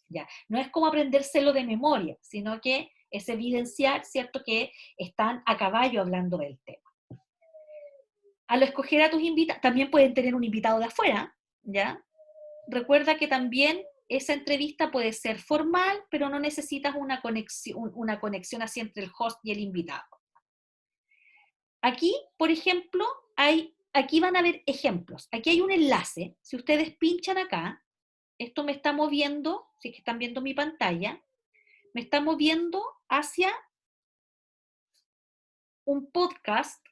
A: ¿Ya? No es como aprendérselo de memoria, sino que es evidenciar, ¿cierto?, que están a caballo hablando del tema. Al escoger a tus invitados, también pueden tener un invitado de afuera, ¿ya? Recuerda que también esa entrevista puede ser formal, pero no necesitas una conexión así entre el host y el invitado. Aquí, por ejemplo, aquí van a ver ejemplos. Aquí hay un enlace. Si ustedes pinchan acá, esto me está moviendo, si es que están viendo mi pantalla, me está moviendo hacia un podcast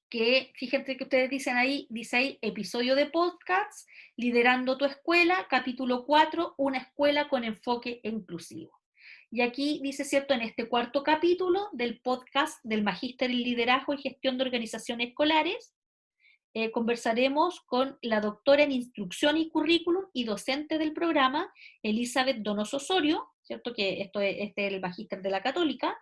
A: que, fíjense que ustedes dicen ahí, dice ahí, episodio de podcast, Liderando tu Escuela, capítulo 4, una escuela con enfoque inclusivo. Y aquí dice, ¿cierto?, en este cuarto capítulo del podcast del Magíster en Liderazgo y Gestión de Organizaciones Escolares, conversaremos con la doctora en Instrucción y Currículum y docente del programa, Elizabeth Donoso Osorio, ¿cierto?, que este es el Magíster de la Católica,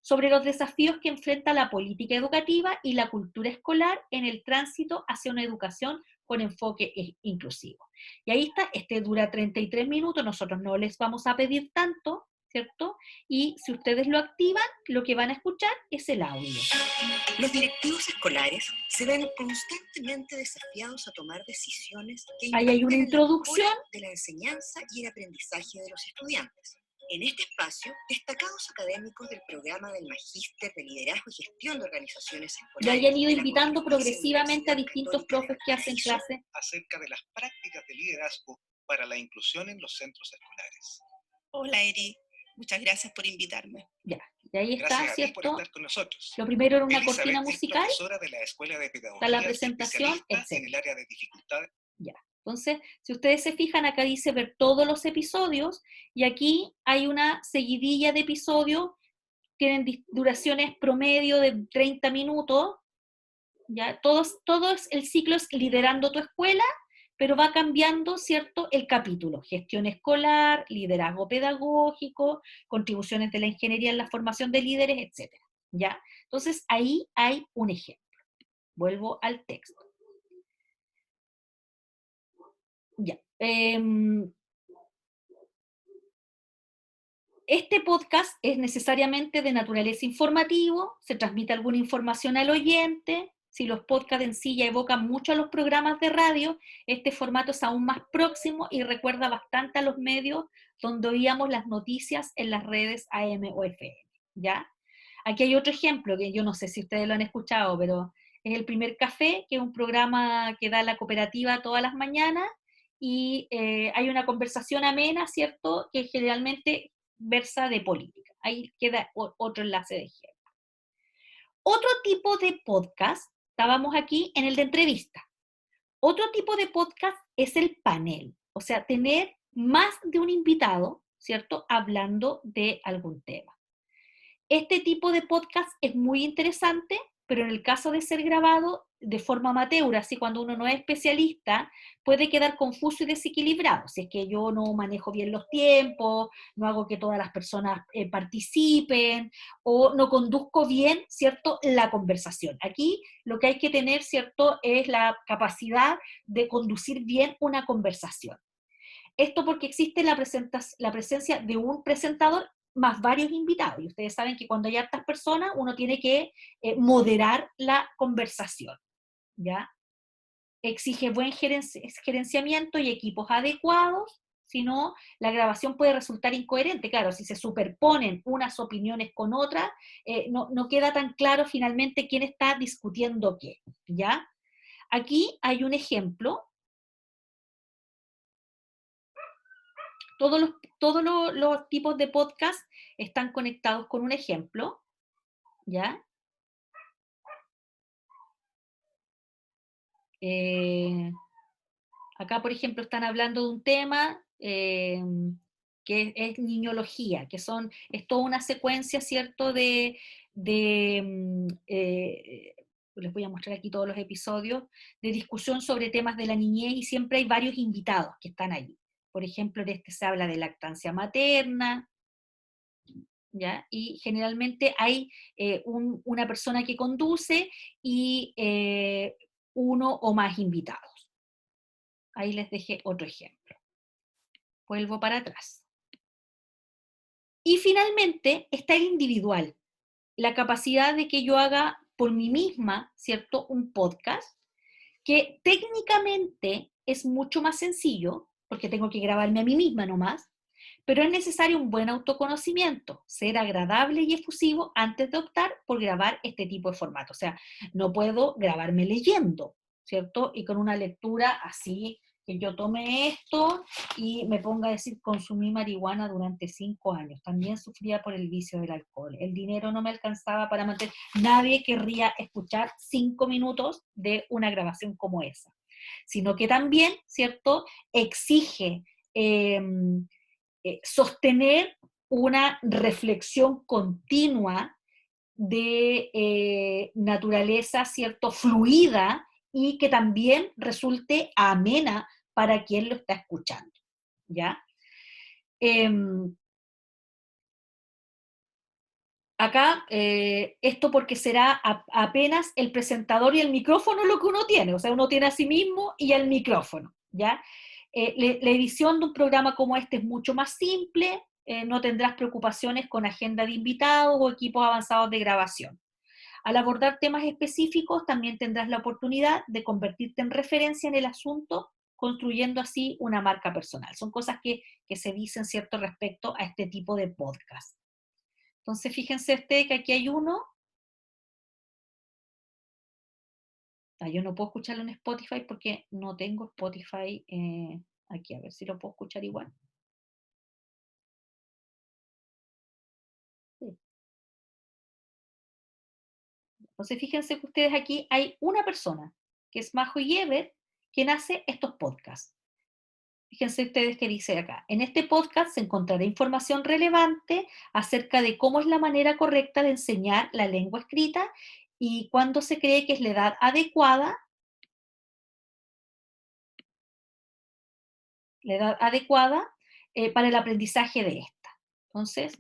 A: sobre los desafíos que enfrenta la política educativa y la cultura escolar en el tránsito hacia una educación con enfoque inclusivo. Y ahí está, dura 33 minutos, nosotros no les vamos a pedir tanto, ¿cierto? Y si ustedes lo activan, lo que van a escuchar es el audio.
C: Los directivos escolares se ven constantemente desafiados a tomar decisiones que
A: Ahí hay una
C: impacten en la
A: introducción
C: mejora de la enseñanza y el aprendizaje de los estudiantes. En este espacio, destacados académicos del programa del Magíster de Liderazgo y Gestión de Organizaciones
A: y
C: Escolares
A: hayan ido
C: de la
A: invitando
C: Pontificia
A: progresivamente a
C: Universidad
A: distintos
C: Católica de
A: profes que hacen
C: Valparaíso
A: clase.
D: Acerca de las prácticas de liderazgo para la inclusión en los centros escolares.
C: Hola, Eri. Muchas gracias por invitarme.
A: Ya, y ahí está,
D: Gracias a ti por
A: ¿cierto?
D: estar con nosotros.
A: Lo primero era una
D: Elizabeth
A: cortina
D: es
A: musical,
D: profesora de la Escuela de Pedagogía
A: está la presentación,
D: y especialista en
A: etc.
D: el área de dificultades.
A: Ya. Entonces, si ustedes se fijan, acá dice ver todos los episodios, y aquí hay una seguidilla de episodios, tienen duraciones promedio de 30 minutos, ¿ya? El ciclo es liderando tu escuela, pero va cambiando, ¿cierto?, el capítulo. Gestión escolar, liderazgo pedagógico, contribuciones de la ingeniería en la formación de líderes, etc. ¿Ya? Entonces, ahí hay un ejemplo. Vuelvo al texto. Ya. Este podcast es necesariamente de naturaleza informativo, se transmite alguna información al oyente. Si los podcasts en sí ya evocan mucho a los programas de radio, este formato es aún más próximo y recuerda bastante a los medios donde oíamos las noticias en las redes AM o FM, ¿ya? Aquí hay otro ejemplo que yo no sé si ustedes lo han escuchado, pero es El Primer Café, que es un programa que da la cooperativa todas las mañanas, y hay una conversación amena, ¿cierto?, que generalmente versa de política. Ahí queda otro enlace de ejemplo. Otro tipo de podcast, estábamos aquí en el de entrevista. Otro tipo de podcast es el panel, o sea, tener más de un invitado, ¿cierto?, hablando de algún tema. Este tipo de podcast es muy interesante pero en el caso de ser grabado de forma amateur, así cuando uno no es especialista, puede quedar confuso y desequilibrado. Si es que yo no manejo bien los tiempos, no hago que todas las personas participen, o no conduzco bien, ¿cierto?, la conversación. Aquí lo que hay que tener, ¿cierto?, es la capacidad de conducir bien una conversación. Esto porque existe la presencia de un presentador más varios invitados. Y ustedes saben que cuando hay hartas personas, uno tiene que moderar la conversación, ¿ya? Exige buen gerenciamiento y equipos adecuados, si no, la grabación puede resultar incoherente. Claro, si se superponen unas opiniones con otras, no queda tan claro finalmente quién está discutiendo qué, ¿ya? Aquí hay un ejemplo. Todos los tipos de podcast están conectados con un ejemplo, ¿ya? Acá, por ejemplo, están hablando de un tema que es niñología, es toda una secuencia, ¿cierto?, les voy a mostrar aquí todos los episodios, de discusión sobre temas de la niñez, y siempre hay varios invitados que están allí. Por ejemplo, en este se habla de lactancia materna, ¿ya? Y generalmente hay una persona que conduce y uno o más invitados. Ahí les dejé otro ejemplo. Vuelvo para atrás. Y finalmente está el individual, la capacidad de que yo haga por mí misma, ¿cierto?, un podcast, que técnicamente es mucho más sencillo, porque tengo que grabarme a mí misma nomás, pero es necesario un buen autoconocimiento, ser agradable y efusivo antes de optar por grabar este tipo de formato. O sea, no puedo grabarme leyendo, ¿cierto? Y con una lectura así, que yo tome esto y me ponga a decir, consumí marihuana durante 5 años. También sufría por el vicio del alcohol. El dinero no me alcanzaba para mantener. Nadie querría escuchar 5 minutos de una grabación como esa. Sino que también, ¿cierto?, exige sostener una reflexión continua de naturaleza, ¿cierto?, fluida, y que también resulte amena para quien lo está escuchando, ¿ya? Acá, esto porque será apenas el presentador y el micrófono lo que uno tiene, o sea, uno tiene a sí mismo y el micrófono, ¿ya? La edición de un programa como este es mucho más simple, no tendrás preocupaciones con agenda de invitados o equipos avanzados de grabación. Al abordar temas específicos, también tendrás la oportunidad de convertirte en referencia en el asunto, construyendo así una marca personal. Son cosas que se dicen, ¿cierto?, respecto a este tipo de podcast. Entonces, fíjense ustedes que aquí hay uno. Yo no puedo escucharlo en Spotify porque no tengo Spotify aquí. A ver si lo puedo escuchar igual. Sí. Entonces, fíjense que ustedes aquí hay una persona, que es Majo Yever, quien hace estos podcasts. Fíjense ustedes que dice acá, en este podcast se encontrará información relevante acerca de cómo es la manera correcta de enseñar la lengua escrita y cuándo se cree que es la edad adecuada para el aprendizaje de esta. Entonces,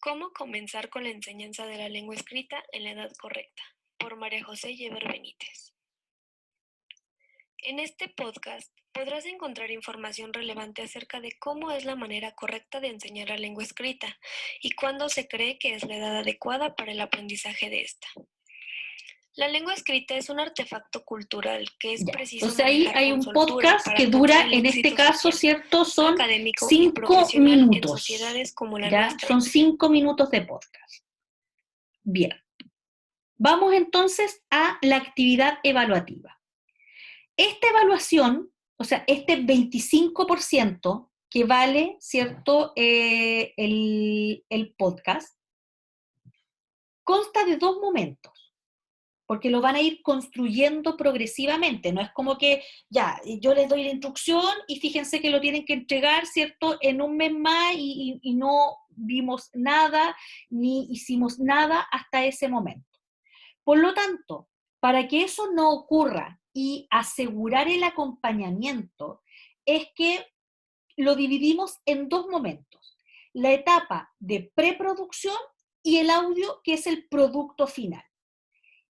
E: ¿Cómo comenzar con la enseñanza de la lengua escrita en la edad correcta? Por María José Yever Benítez. En este podcast podrás encontrar información relevante acerca de cómo es la manera correcta de enseñar la lengua escrita y cuándo se cree que es la edad adecuada para el aprendizaje de esta. La lengua escrita es un artefacto cultural que es preciso
A: entonces ahí
E: manejar
A: hay
E: con
A: un
E: soltura
A: podcast
E: para
A: que
E: alcanzar
A: dura,
E: el
A: en este
E: éxito
A: caso,
E: social,
A: ¿cierto? Son
E: académico y
A: 5
E: profesional en
A: minutos.
E: sociedades como la
A: ¿Ya?
E: nuestra.
A: Son 5 minutos de podcast. Bien. Vamos entonces a la actividad evaluativa. Esta evaluación, o sea, este 25% que vale, ¿cierto?, el podcast, consta de 2 momentos, porque lo van a ir construyendo progresivamente. No es como que, ya, yo les doy la instrucción y fíjense que lo tienen que entregar, ¿cierto?, en un mes más y no vimos nada, ni hicimos nada hasta ese momento. Por lo tanto, para que eso no ocurra y asegurar el acompañamiento, es que lo dividimos en dos momentos. La etapa de preproducción y el audio, que es el producto final.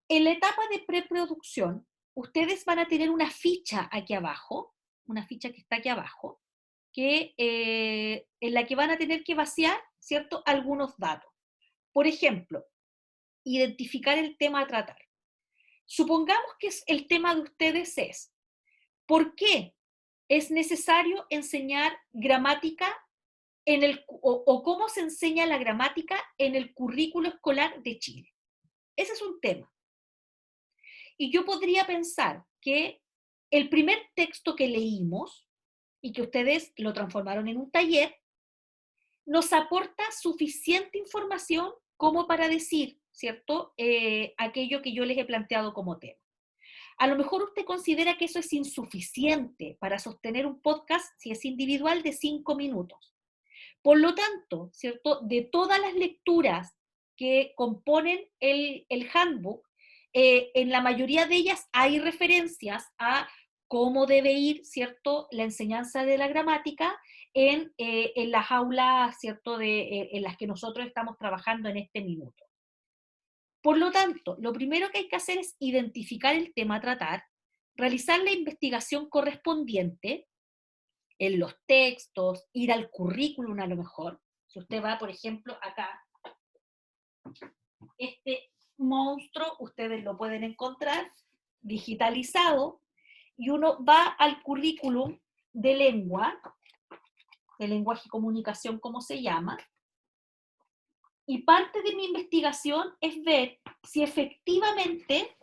A: En la etapa de preproducción, ustedes van a tener una ficha aquí abajo, una ficha que está aquí abajo, en la que van a tener que vaciar, ¿cierto?, algunos datos. Por ejemplo, identificar el tema a tratar. Supongamos que el tema de ustedes es, ¿por qué es necesario enseñar gramática o cómo se enseña la gramática en el currículo escolar de Chile? Ese es un tema. Y yo podría pensar que el primer texto que leímos y que ustedes lo transformaron en un taller, nos aporta suficiente información como para decir, ¿cierto?, aquello que yo les he planteado como tema. A lo mejor usted considera que eso es insuficiente para sostener un podcast, si es individual, de 5 minutos. Por lo tanto, ¿cierto?, de todas las lecturas que componen el handbook, en la mayoría de ellas hay referencias a cómo debe ir, ¿cierto?, la enseñanza de la gramática en las aulas, ¿cierto?, en las que nosotros estamos trabajando en este minuto. Por lo tanto, lo primero que hay que hacer es identificar el tema a tratar, realizar la investigación correspondiente en los textos, ir al currículum a lo mejor. Si usted va, por ejemplo, acá, este monstruo, ustedes lo pueden encontrar digitalizado, y uno va al currículum de lengua, de lenguaje y comunicación, como se llama, y parte de mi investigación es ver si efectivamente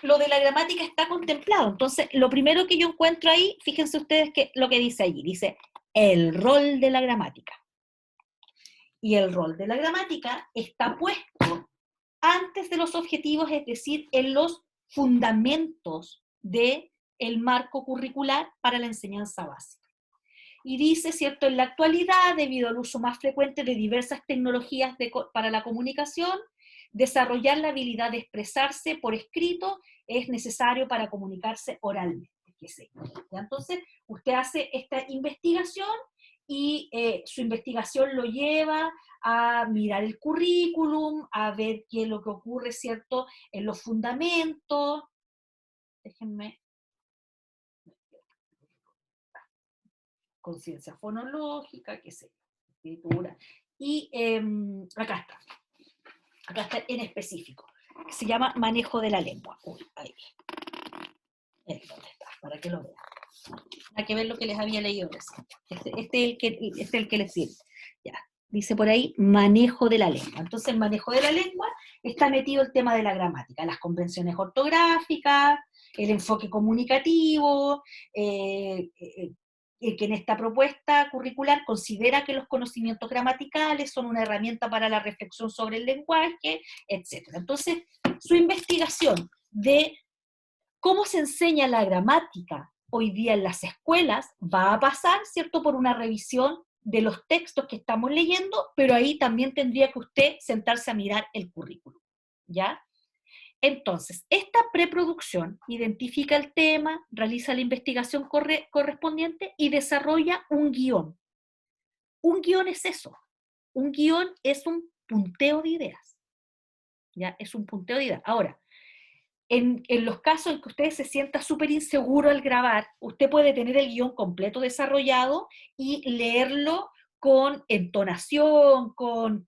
A: lo de la gramática está contemplado. Entonces, lo primero que yo encuentro ahí, fíjense ustedes que lo que dice allí, dice el rol de la gramática. Y el rol de la gramática está puesto antes de los objetivos, es decir, en los fundamentos del marco curricular para la enseñanza básica. Y dice, ¿cierto?, en la actualidad, debido al uso más frecuente de diversas tecnologías para la comunicación, desarrollar la habilidad de expresarse por escrito es necesario para comunicarse oralmente. Entonces, usted hace esta investigación y su investigación lo lleva a mirar el currículum, a ver qué es lo que ocurre, ¿cierto?, en los fundamentos. Déjenme. Conciencia fonológica, qué sé yo, escritura. Y acá está en específico. Se llama manejo de la lengua. Uy, ahí. ¿Dónde está? Para que lo vean. Hay que ver lo que les había leído recién. Este es el que les sirve. Ya. Dice por ahí, manejo de la lengua. Entonces, en manejo de la lengua está metido el tema de la gramática, las convenciones ortográficas, el enfoque comunicativo, que en esta propuesta curricular considera que los conocimientos gramaticales son una herramienta para la reflexión sobre el lenguaje, etc. Entonces, su investigación de cómo se enseña la gramática hoy día en las escuelas va a pasar, ¿cierto?, por una revisión de los textos que estamos leyendo, pero ahí también tendría que usted sentarse a mirar el currículum, ¿ya? Entonces, esta preproducción identifica el tema, realiza la investigación correspondiente y desarrolla un guión. Un guión es eso. Un guión es un punteo de ideas. ¿Ya? Es un punteo de ideas. Ahora, en los casos en que usted se sienta súper inseguro al grabar, usted puede tener el guión completo desarrollado y leerlo con entonación, con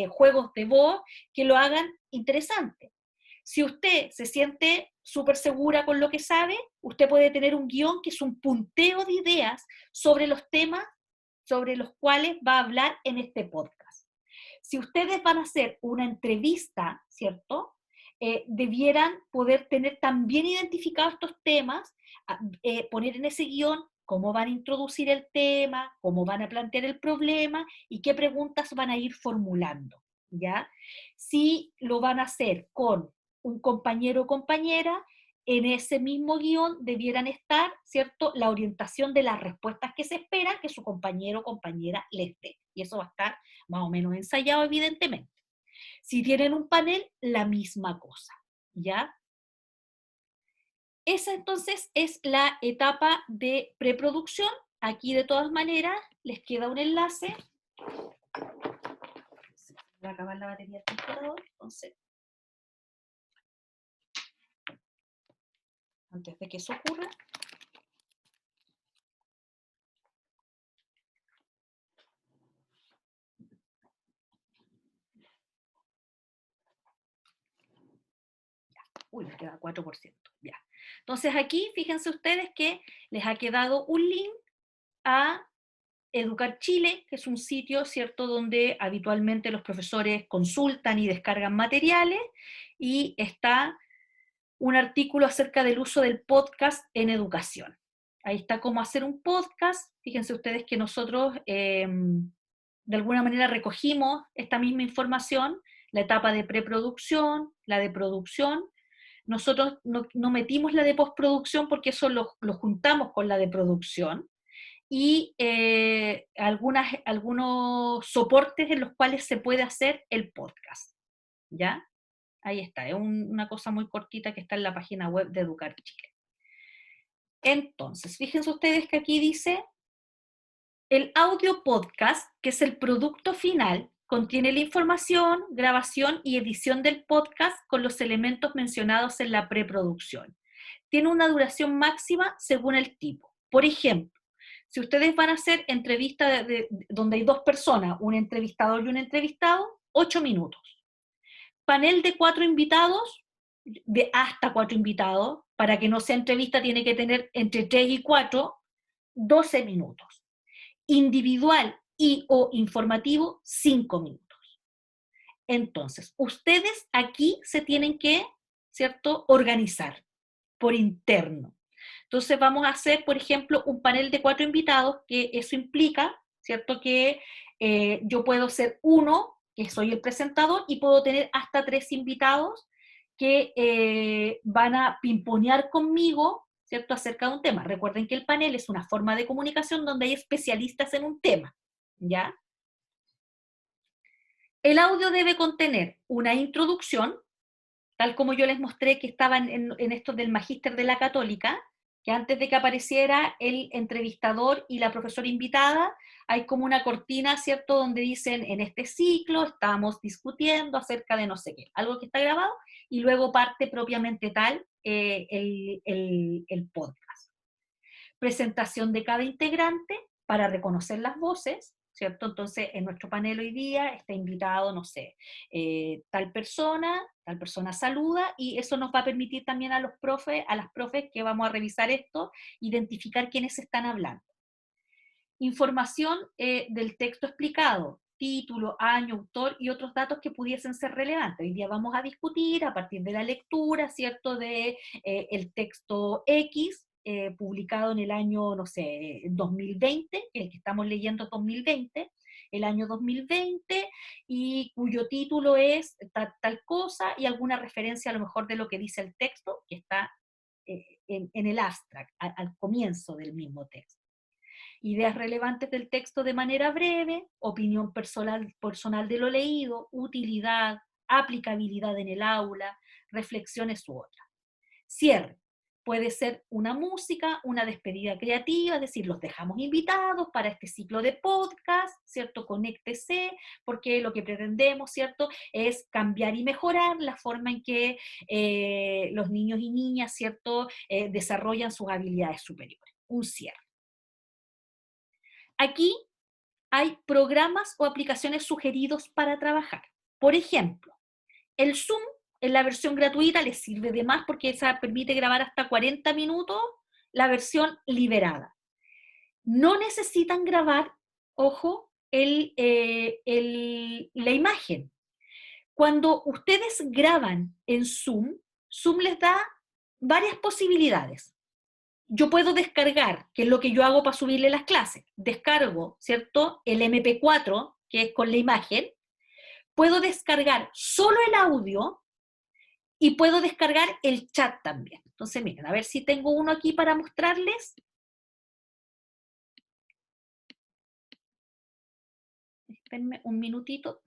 A: juegos de voz que lo hagan interesante. Si usted se siente súper segura con lo que sabe, usted puede tener un guión que es un punteo de ideas sobre los temas sobre los cuales va a hablar en este podcast. Si ustedes van a hacer una entrevista, ¿cierto?, debieran poder tener también identificados estos temas, poner en ese guión cómo van a introducir el tema, cómo van a plantear el problema y qué preguntas van a ir formulando, ¿ya? Si lo van a hacer con un compañero o compañera, en ese mismo guión debieran estar, ¿cierto?, la orientación de las respuestas que se espera que su compañero o compañera les dé. Y eso va a estar más o menos ensayado, evidentemente. Si tienen un panel, la misma cosa, ¿ya? Esa entonces es la etapa de preproducción. Aquí de todas maneras les queda un enlace. Se va a acabar la batería del computador, entonces, antes de que eso ocurra. Uy, me queda 4%. Ya. Entonces aquí, fíjense ustedes que les ha quedado un link a Educar Chile, que es un sitio, ¿cierto?, donde habitualmente los profesores consultan y descargan materiales, y está un artículo acerca del uso del podcast en educación. Ahí está cómo hacer un podcast. Fíjense ustedes que nosotros de alguna manera recogimos esta misma información, la etapa de preproducción, la de producción. Nosotros no metimos la de postproducción porque eso lo juntamos con la de producción, y algunos soportes en los cuales se puede hacer el podcast, ¿ya? Ahí está, es una cosa muy cortita que está en la página web de Educar Chile. Entonces, fíjense ustedes que aquí dice, el audio podcast, que es el producto final, contiene la información, grabación y edición del podcast con los elementos mencionados en la preproducción. Tiene una duración máxima según el tipo. Por ejemplo, si ustedes van a hacer entrevista donde hay dos personas, un entrevistador y un entrevistado, 8 minutos. Panel de 4 invitados, de hasta 4 invitados, para que no sea entrevista tiene que tener entre 3 y 4, 12 minutos. Individual y o informativo, 5 minutos. Entonces, ustedes aquí se tienen que, ¿cierto?, organizar por interno. Entonces vamos a hacer, por ejemplo, un panel de 4 invitados, que eso implica, ¿cierto?, que yo puedo ser uno, que soy el presentador, y puedo tener hasta 3 invitados que van a pimponear conmigo, ¿cierto?, acerca de un tema. Recuerden que el panel es una forma de comunicación donde hay especialistas en un tema, ¿ya? El audio debe contener una introducción, tal como yo les mostré que estaban en esto del Magíster de la Católica, que antes de que apareciera el entrevistador y la profesora invitada, hay como una cortina, ¿cierto?, donde dicen, en este ciclo estamos discutiendo acerca de no sé qué, algo que está grabado, y luego parte propiamente tal el podcast. Presentación de cada integrante para reconocer las voces, ¿cierto? Entonces, en nuestro panel hoy día está invitado, no sé, tal persona saluda, y eso nos va a permitir también a los profes, a las profes que vamos a revisar esto, identificar quiénes están hablando. Información del texto explicado, título, año, autor y otros datos que pudiesen ser relevantes. Hoy día vamos a discutir a partir de la lectura, ¿cierto?, de el texto X, publicado en el año, no sé, 2020, el que estamos leyendo es 2020, el año 2020, y cuyo título es tal cosa, y alguna referencia a lo mejor de lo que dice el texto, que está en el abstract, al comienzo del mismo texto. Ideas relevantes del texto de manera breve, opinión personal de lo leído, utilidad, aplicabilidad en el aula, reflexiones u otras. Cierre. Puede ser una música, una despedida creativa, es decir, los dejamos invitados para este ciclo de podcast, ¿cierto? Conéctese, porque lo que pretendemos, ¿cierto?, es cambiar y mejorar la forma en que los niños y niñas, ¿cierto?, desarrollan sus habilidades superiores. Un cierre. Aquí hay programas o aplicaciones sugeridos para trabajar. Por ejemplo, el Zoom en la versión gratuita les sirve de más porque esa permite grabar hasta 40 minutos, la versión liberada. No necesitan grabar, ojo, la imagen. Cuando ustedes graban en Zoom, Zoom les da varias posibilidades. Yo puedo descargar, que es lo que yo hago para subirle las clases. Descargo, ¿cierto?, el MP4, que es con la imagen. Puedo descargar solo el audio, Y puedo descargar el chat también. Entonces, miren, a ver si tengo uno aquí para mostrarles. Espérenme un minutito.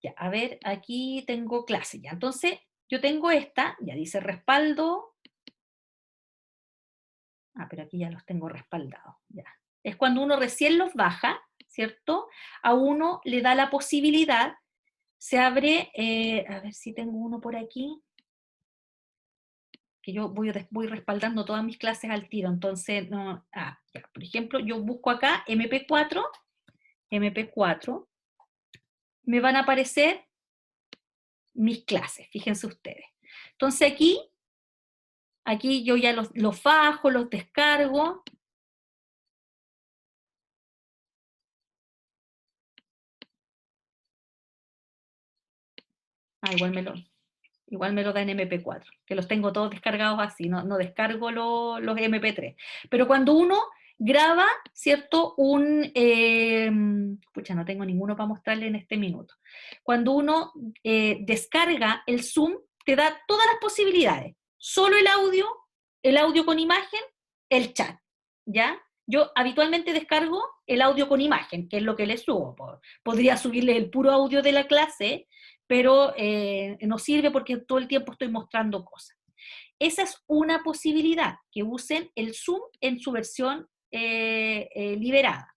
A: Ya, a ver, aquí tengo clase ya. Entonces, yo tengo esta, ya dice respaldo. Ah, pero aquí ya los tengo respaldados, ya. Es cuando uno recién los baja, ¿cierto? A uno le da la posibilidad, se abre, a ver si tengo uno por aquí, que yo voy respaldando todas mis clases al tiro, entonces, no, ya, por ejemplo, yo busco acá MP4, me van a aparecer mis clases, fíjense ustedes. Entonces aquí yo ya los bajo, los descargo. Igual me lo da en MP4, que los tengo todos descargados así, no descargo los MP3. Pero cuando uno graba, ¿cierto? Pucha, no tengo ninguno para mostrarle en este minuto. Cuando uno descarga el Zoom, te da todas las posibilidades. Solo el audio con imagen, el chat, ¿ya? Yo habitualmente descargo el audio con imagen, que es lo que le subo. Podría subirle el puro audio de la clase, pero no sirve porque todo el tiempo estoy mostrando cosas. Esa es una posibilidad, que usen el Zoom en su versión liberada.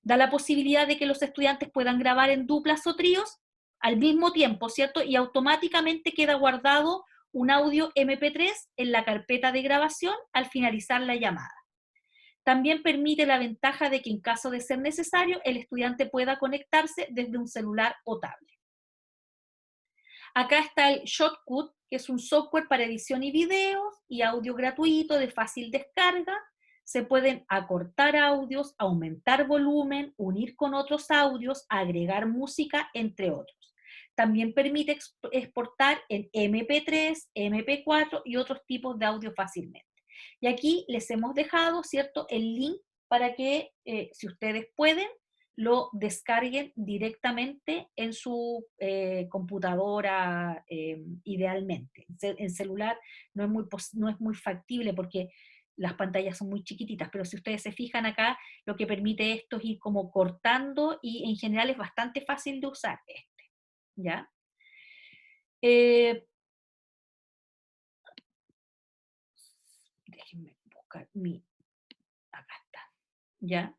A: Da la posibilidad de que los estudiantes puedan grabar en duplas o tríos al mismo tiempo, ¿cierto? Y automáticamente queda guardado un audio MP3 en la carpeta de grabación al finalizar la llamada. También permite la ventaja de que en caso de ser necesario, el estudiante pueda conectarse desde un celular o tablet. Acá está el Shotcut, que es un software para edición y videos y audio gratuito de fácil descarga. Se pueden acortar audios, aumentar volumen, unir con otros audios, agregar música, entre otros. También permite exportar en MP3, MP4 y otros tipos de audio fácilmente. Y aquí les hemos dejado, ¿cierto?, el link para que, si ustedes pueden, lo descarguen directamente en su computadora, idealmente. En celular no es muy factible porque las pantallas son muy chiquititas, pero si ustedes se fijan acá, lo que permite esto es ir como cortando y en general es bastante fácil de usar ¿ya? Déjenme buscar acá está, ¿ya?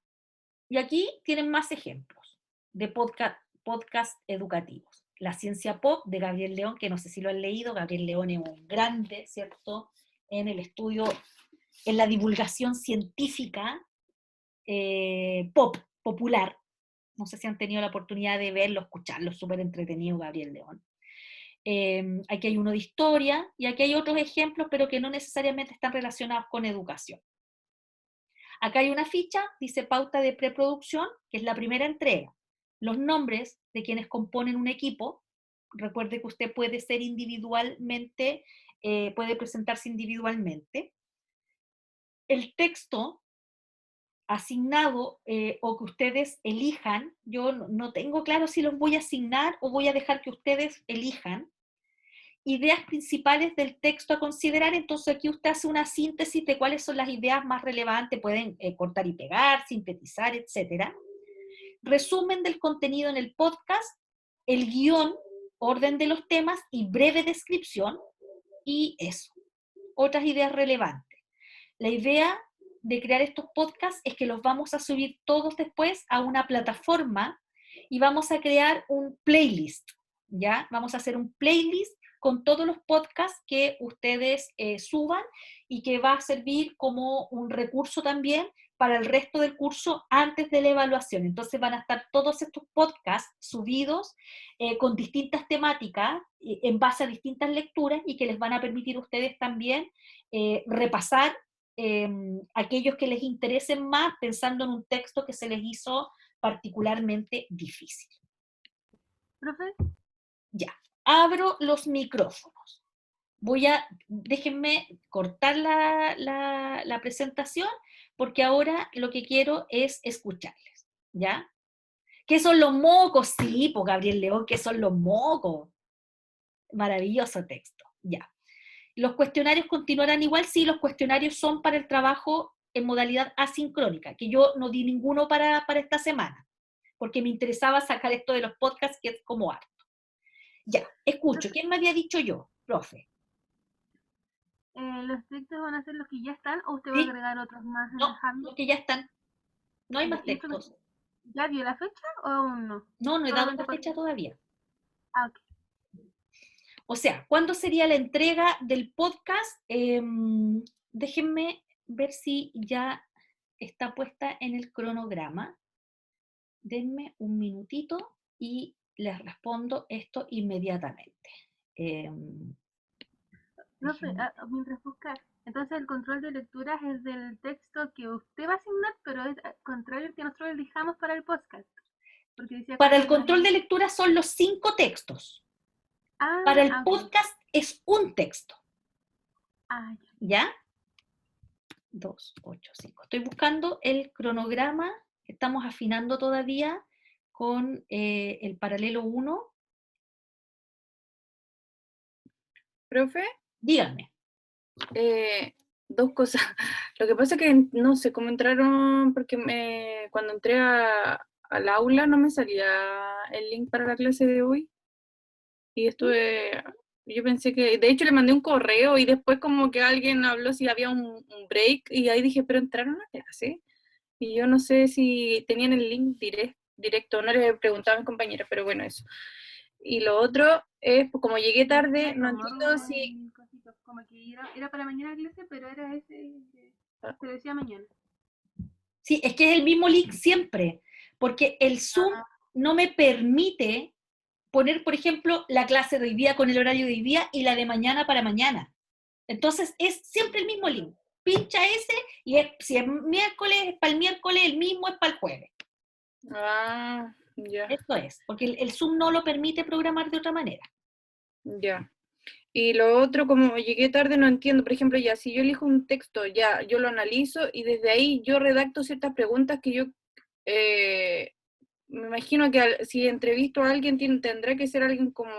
A: Y aquí tienen más ejemplos de podcast educativos. La ciencia pop de Gabriel León, que no sé si lo han leído. Gabriel León es un grande, ¿cierto?, en el estudio, en la divulgación científica popular. No sé si han tenido la oportunidad de verlo, escucharlo, súper entretenido Gabriel León. Aquí hay uno de historia y aquí hay otros ejemplos, pero que no necesariamente están relacionados con educación. Acá hay una ficha, dice pauta de preproducción, que es la primera entrega. Los nombres de quienes componen un equipo. Recuerde que usted puede ser individualmente, puede presentarse individualmente. El texto asignado o que ustedes elijan, yo no tengo claro si los voy a asignar o voy a dejar que ustedes elijan. Ideas principales del texto a considerar, entonces aquí usted hace una síntesis de cuáles son las ideas más relevantes, pueden cortar y pegar, sintetizar, etc. Resumen del contenido en el podcast, el guión, orden de los temas y breve descripción, y eso. Otras ideas relevantes. La idea de crear estos podcasts es que los vamos a subir todos después a una plataforma y vamos a crear un playlist, ¿ya? Vamos a hacer un playlist con todos los podcasts que ustedes suban y que va a servir como un recurso también para el resto del curso antes de la evaluación. Entonces van a estar todos estos podcasts subidos con distintas temáticas en base a distintas lecturas y que les van a permitir a ustedes también repasar aquellos que les interesen más pensando en un texto que se les hizo particularmente difícil. ¿Profe? Ya. Abro los micrófonos. Déjenme cortar la presentación, porque ahora lo que quiero es escucharles, ¿ya? ¿Qué son los mocos? Sí, pues Gabriel León, ¿qué son los mocos? Maravilloso texto. Ya. ¿Los cuestionarios continuarán igual? Sí, los cuestionarios son para el trabajo en modalidad asincrónica, que yo no di ninguno para esta semana, porque me interesaba sacar esto de los podcasts, que es como harto. Ya, escucho. ¿Quién me había dicho yo, profe?
F: ¿Los textos van a ser los que ya están o usted va a
A: ¿Sí?
F: agregar otros más,
A: No,
F: Javi?
A: los que ya están. No hay más
F: ¿Y esto
A: textos.
F: ya vio la fecha o aún no?
A: No, no he dado
F: Solamente
A: la fecha
F: para...
A: todavía.
F: Ah, ok.
A: O sea, ¿cuándo sería la entrega del podcast? Déjenme ver si ya está puesta en el cronograma. Denme un minutito y les respondo esto inmediatamente.
F: Profe, mientras busca, entonces el control de lecturas es del texto que usted va a asignar, pero es contrario al que nosotros elijamos para el podcast. Porque decía
A: Para el
F: cosas
A: control de
F: más...
A: lectura son los 5 textos. Para el
F: ok.
A: podcast es un texto.
F: Ah, ya.
A: ¿Ya? 2, 8, 5. Estoy buscando el cronograma. Estamos afinando todavía con el paralelo 1.
G: Profe,
A: Díganme.
G: dos cosas. Lo que pasa es que no sé cómo entraron, porque cuando entré al aula no me salía el link para la clase de hoy. Y yo pensé que, de hecho le mandé un correo y después como que alguien habló si había un break y ahí dije, pero entraron a clase. Y yo no sé si tenían el link directo, no les he preguntado a mis compañeras, pero bueno, eso. Y lo otro es, pues, como llegué tarde, no entiendo si...
F: Como que era para mañana la clase, pero era ese que se decía mañana.
A: Sí, es que es el mismo link siempre, porque el Zoom no me permite poner, por ejemplo, la clase de hoy día con el horario de hoy día y la de mañana para mañana. Entonces es siempre el mismo link. Pincha ese y si es miércoles, es para el miércoles, el mismo es para el jueves.
G: Ah, ya,
A: Eso es, porque el Zoom no lo permite programar de otra manera.
G: ya. Y lo otro, como llegué tarde, no entiendo. Por ejemplo, ya, si yo elijo un texto, ya, yo lo analizo y desde ahí yo redacto ciertas preguntas que yo me imagino que si entrevisto a alguien tendrá que ser alguien como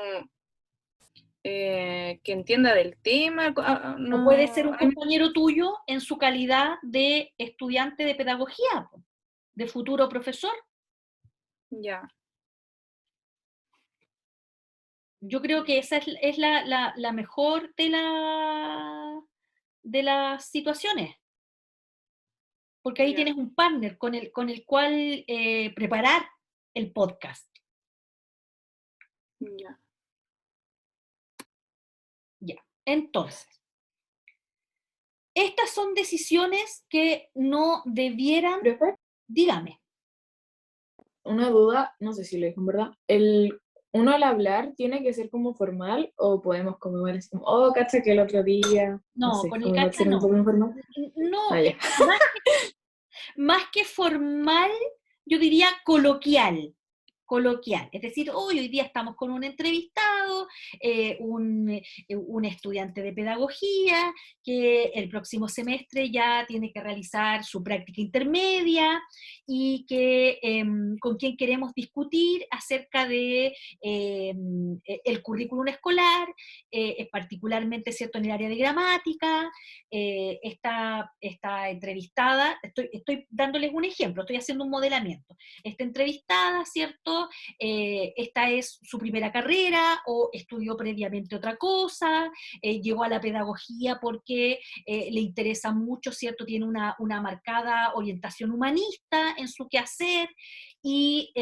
G: que entienda del tema.
A: O puede ser un compañero tuyo en su calidad de estudiante de pedagogía, de futuro profesor.
G: Ya.
A: Yo creo que esa es la mejor de las situaciones, porque ahí
G: Ya.
A: tienes un partner con el cual preparar el podcast.
G: Ya.
A: Ya. Entonces, estas son decisiones que no debieran...
H: Profe,
A: Dígame.
H: una duda, no sé si lo dijo en verdad. ¿Uno al hablar tiene que ser como formal o podemos como igual así como, oh, cacha que el otro día,
A: No,
H: sé,
A: con el
H: como igual
A: cacha
H: ser un
A: no.
H: poco informal?
A: No,
H: Ah, ya.
A: más que formal, yo diría coloquial. Coloquial, es decir, hoy día estamos con un entrevistado, un estudiante de pedagogía, que el próximo semestre ya tiene que realizar su práctica intermedia y que con quien queremos discutir acerca de el currículum escolar, particularmente cierto en el área de gramática. Esta entrevistada, estoy dándoles un ejemplo, estoy haciendo un modelamiento. Esta entrevistada, ¿cierto? Esta es su primera carrera o estudió previamente otra cosa, llegó a la pedagogía porque le interesa mucho, ¿cierto? Tiene una marcada orientación humanista en su quehacer y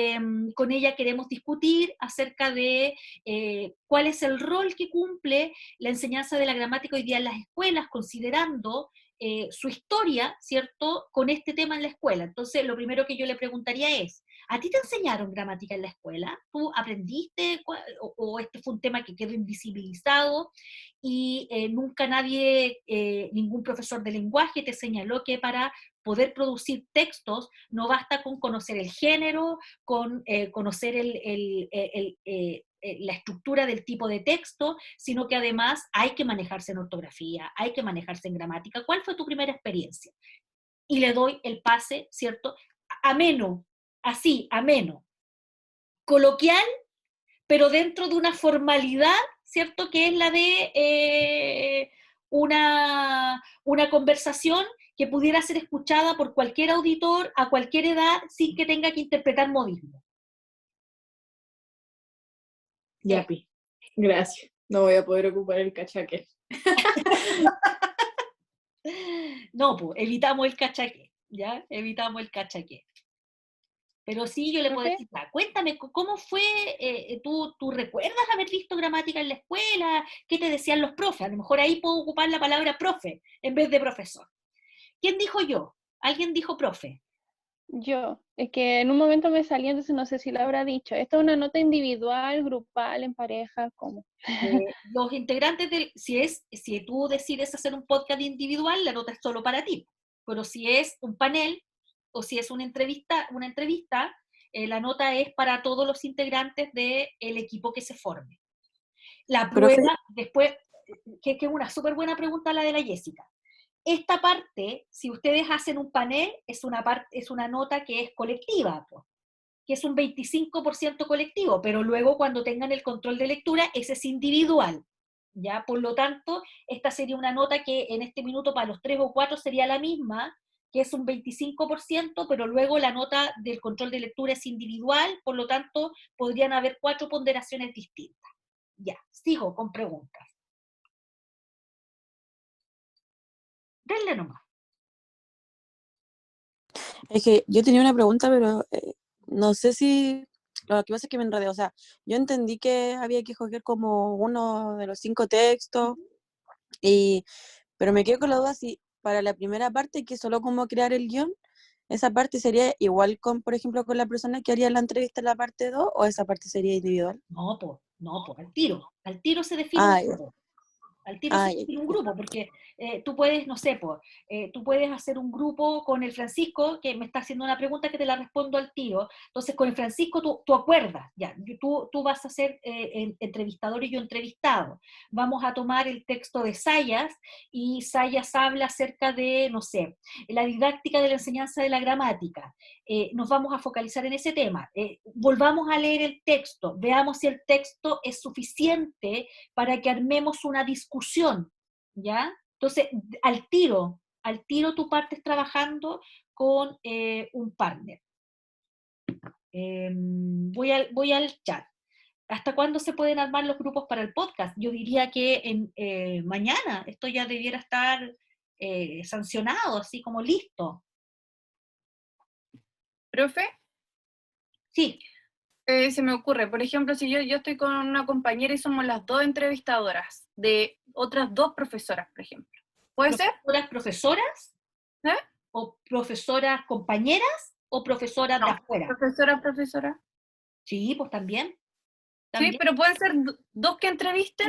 A: con ella queremos discutir acerca de cuál es el rol que cumple la enseñanza de la gramática hoy día en las escuelas, considerando su historia, ¿cierto?, con este tema en la escuela. Entonces, lo primero que yo le preguntaría es, ¿a ti te enseñaron gramática en la escuela? ¿Tú aprendiste o este fue un tema que quedó invisibilizado y nunca nadie, ningún profesor de lenguaje te señaló que para poder producir textos no basta con conocer el género, con conocer la estructura del tipo de texto, sino que además hay que manejarse en ortografía, hay que manejarse en gramática? ¿Cuál fue tu primera experiencia? Y le doy el pase, ¿cierto? Ameno, así, ameno, coloquial, pero dentro de una formalidad ¿cierto? Que es la de una conversación que pudiera ser escuchada por cualquier auditor a cualquier edad sin que tenga que interpretar modismo.
H: Ya, Pi. Gracias. No voy a poder ocupar el cachaque.
A: No, pues, evitamos el cachaque, ¿ya? Evitamos el cachaque. Pero sí, yo le puedo
E: Profe.
A: decir, cuéntame, ¿cómo fue? ¿Tú recuerdas haber visto gramática en la escuela? ¿Qué te decían los profes? A lo mejor ahí puedo ocupar la palabra profe en vez de profesor. ¿Quién dijo yo? ¿Alguien dijo profe?
E: Yo, es que en un momento me salía, entonces no sé si lo habrá dicho. ¿Esto es una nota individual, grupal, en pareja? ¿Cómo?
A: Los integrantes si tú decides hacer un podcast individual, la nota es solo para ti. Pero si es un panel o si es una entrevista, la nota es para todos los integrantes del equipo que se forme. La
I: Profe,
A: prueba, después, que es una súper buena pregunta la de la Jessica. Esta parte, si ustedes hacen un panel, es una nota que es colectiva, pues, que es un 25% colectivo, pero luego cuando tengan el control de lectura, ese es individual. ¿Ya? Por lo tanto, esta sería una nota que en este minuto para los 3 o 4 sería la misma, que es un 25%, pero luego la nota del control de lectura es individual, por lo tanto, podrían haber 4 ponderaciones distintas. Ya, sigo con preguntas. Denle nomás.
I: es que yo tenía una pregunta, pero no sé si... Lo que pasa es que me enredé. O sea, yo entendí que había que escoger como uno de los 5 textos, pero me quedo con la duda si para la primera parte, que es solo como crear el guión, esa parte sería igual con, por ejemplo, con la persona que haría la entrevista en la parte 2, o esa parte sería individual.
A: No, pues, al tiro. Al tiro se define un
I: Ah, ya.
A: grupo. Al tiro
I: Ah,
A: se
I: ya,
A: define un
I: ya.
A: grupo, porque tú puedes, no sé, tú puedes hacer un grupo con el Francisco, que me está haciendo una pregunta que te la respondo al tiro. Entonces, con el Francisco tú acuerdas, ya, tú vas a ser entrevistador y yo entrevistado. Vamos a tomar el texto de Sayas, y Sayas habla acerca de, no sé, la didáctica de la enseñanza de la gramática. Nos vamos a focalizar en ese tema. Volvamos a leer el texto, veamos si el texto es suficiente para que armemos una discusión, ¿ya? Entonces, al tiro tú partes trabajando con un partner. Voy al chat. ¿Hasta cuándo se pueden armar los grupos para el podcast? Yo diría que mañana esto ya debiera estar sancionado, así como listo.
G: Profe,
A: Sí,
G: se me ocurre, por ejemplo, si yo estoy con una compañera y somos las dos entrevistadoras de otras dos profesoras, por ejemplo. ¿Puede ser?
A: profesoras,
G: ¿Eh?
A: o profesoras compañeras, o profesoras de
G: No,
A: afuera.
G: profesora.
A: Sí, pues también.
G: Sí, pero pueden ser dos que entrevisten.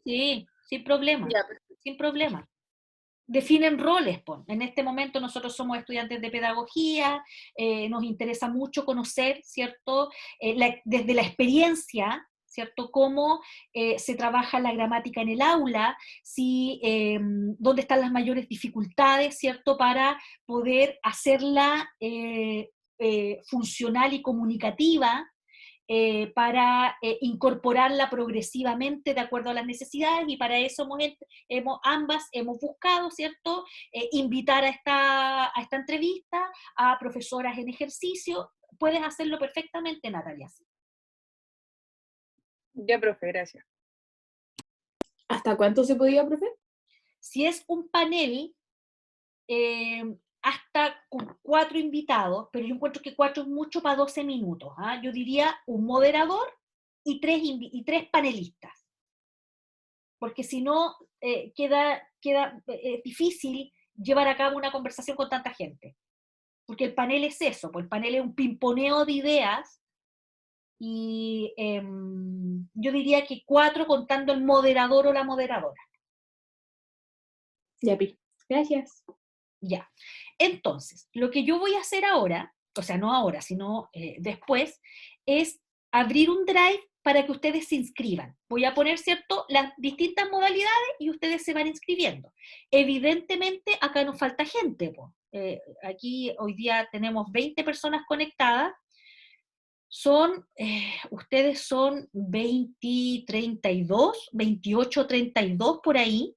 A: Sí, sin problema,
G: Ya,
A: sin problema. Definen roles, pues. En este momento nosotros somos estudiantes de pedagogía, nos interesa mucho conocer, ¿cierto? Desde la experiencia, ¿cierto? Cómo se trabaja la gramática en el aula, dónde están las mayores dificultades, ¿cierto? Para poder hacerla funcional y comunicativa, para incorporarla progresivamente de acuerdo a las necesidades, y para eso ambas hemos buscado, ¿cierto?, invitar a esta entrevista a profesoras en ejercicio. Puedes hacerlo perfectamente, Natalia.
G: ya, profe, gracias.
H: ¿Hasta cuánto se podía, profe?
A: Si es un panel, hasta con 4 invitados, pero yo encuentro que 4 es mucho para 12 minutos. ¿Ah? Yo diría un moderador y 3 panelistas, porque si no, queda difícil llevar a cabo una conversación con tanta gente. Porque el panel es eso, pues el panel es un pimponeo de ideas, y yo diría que 4 contando el moderador o la moderadora.
H: Ya, Pi. Gracias.
A: Ya. Entonces, lo que yo voy a hacer ahora, o sea, no ahora, sino después, es abrir un Drive para que ustedes se inscriban. Voy a poner, ¿cierto?, las distintas modalidades y ustedes se van inscribiendo. Evidentemente, acá nos falta gente, po. Aquí hoy día tenemos 20 personas conectadas, ustedes son 20, 32, 28, 32 por ahí,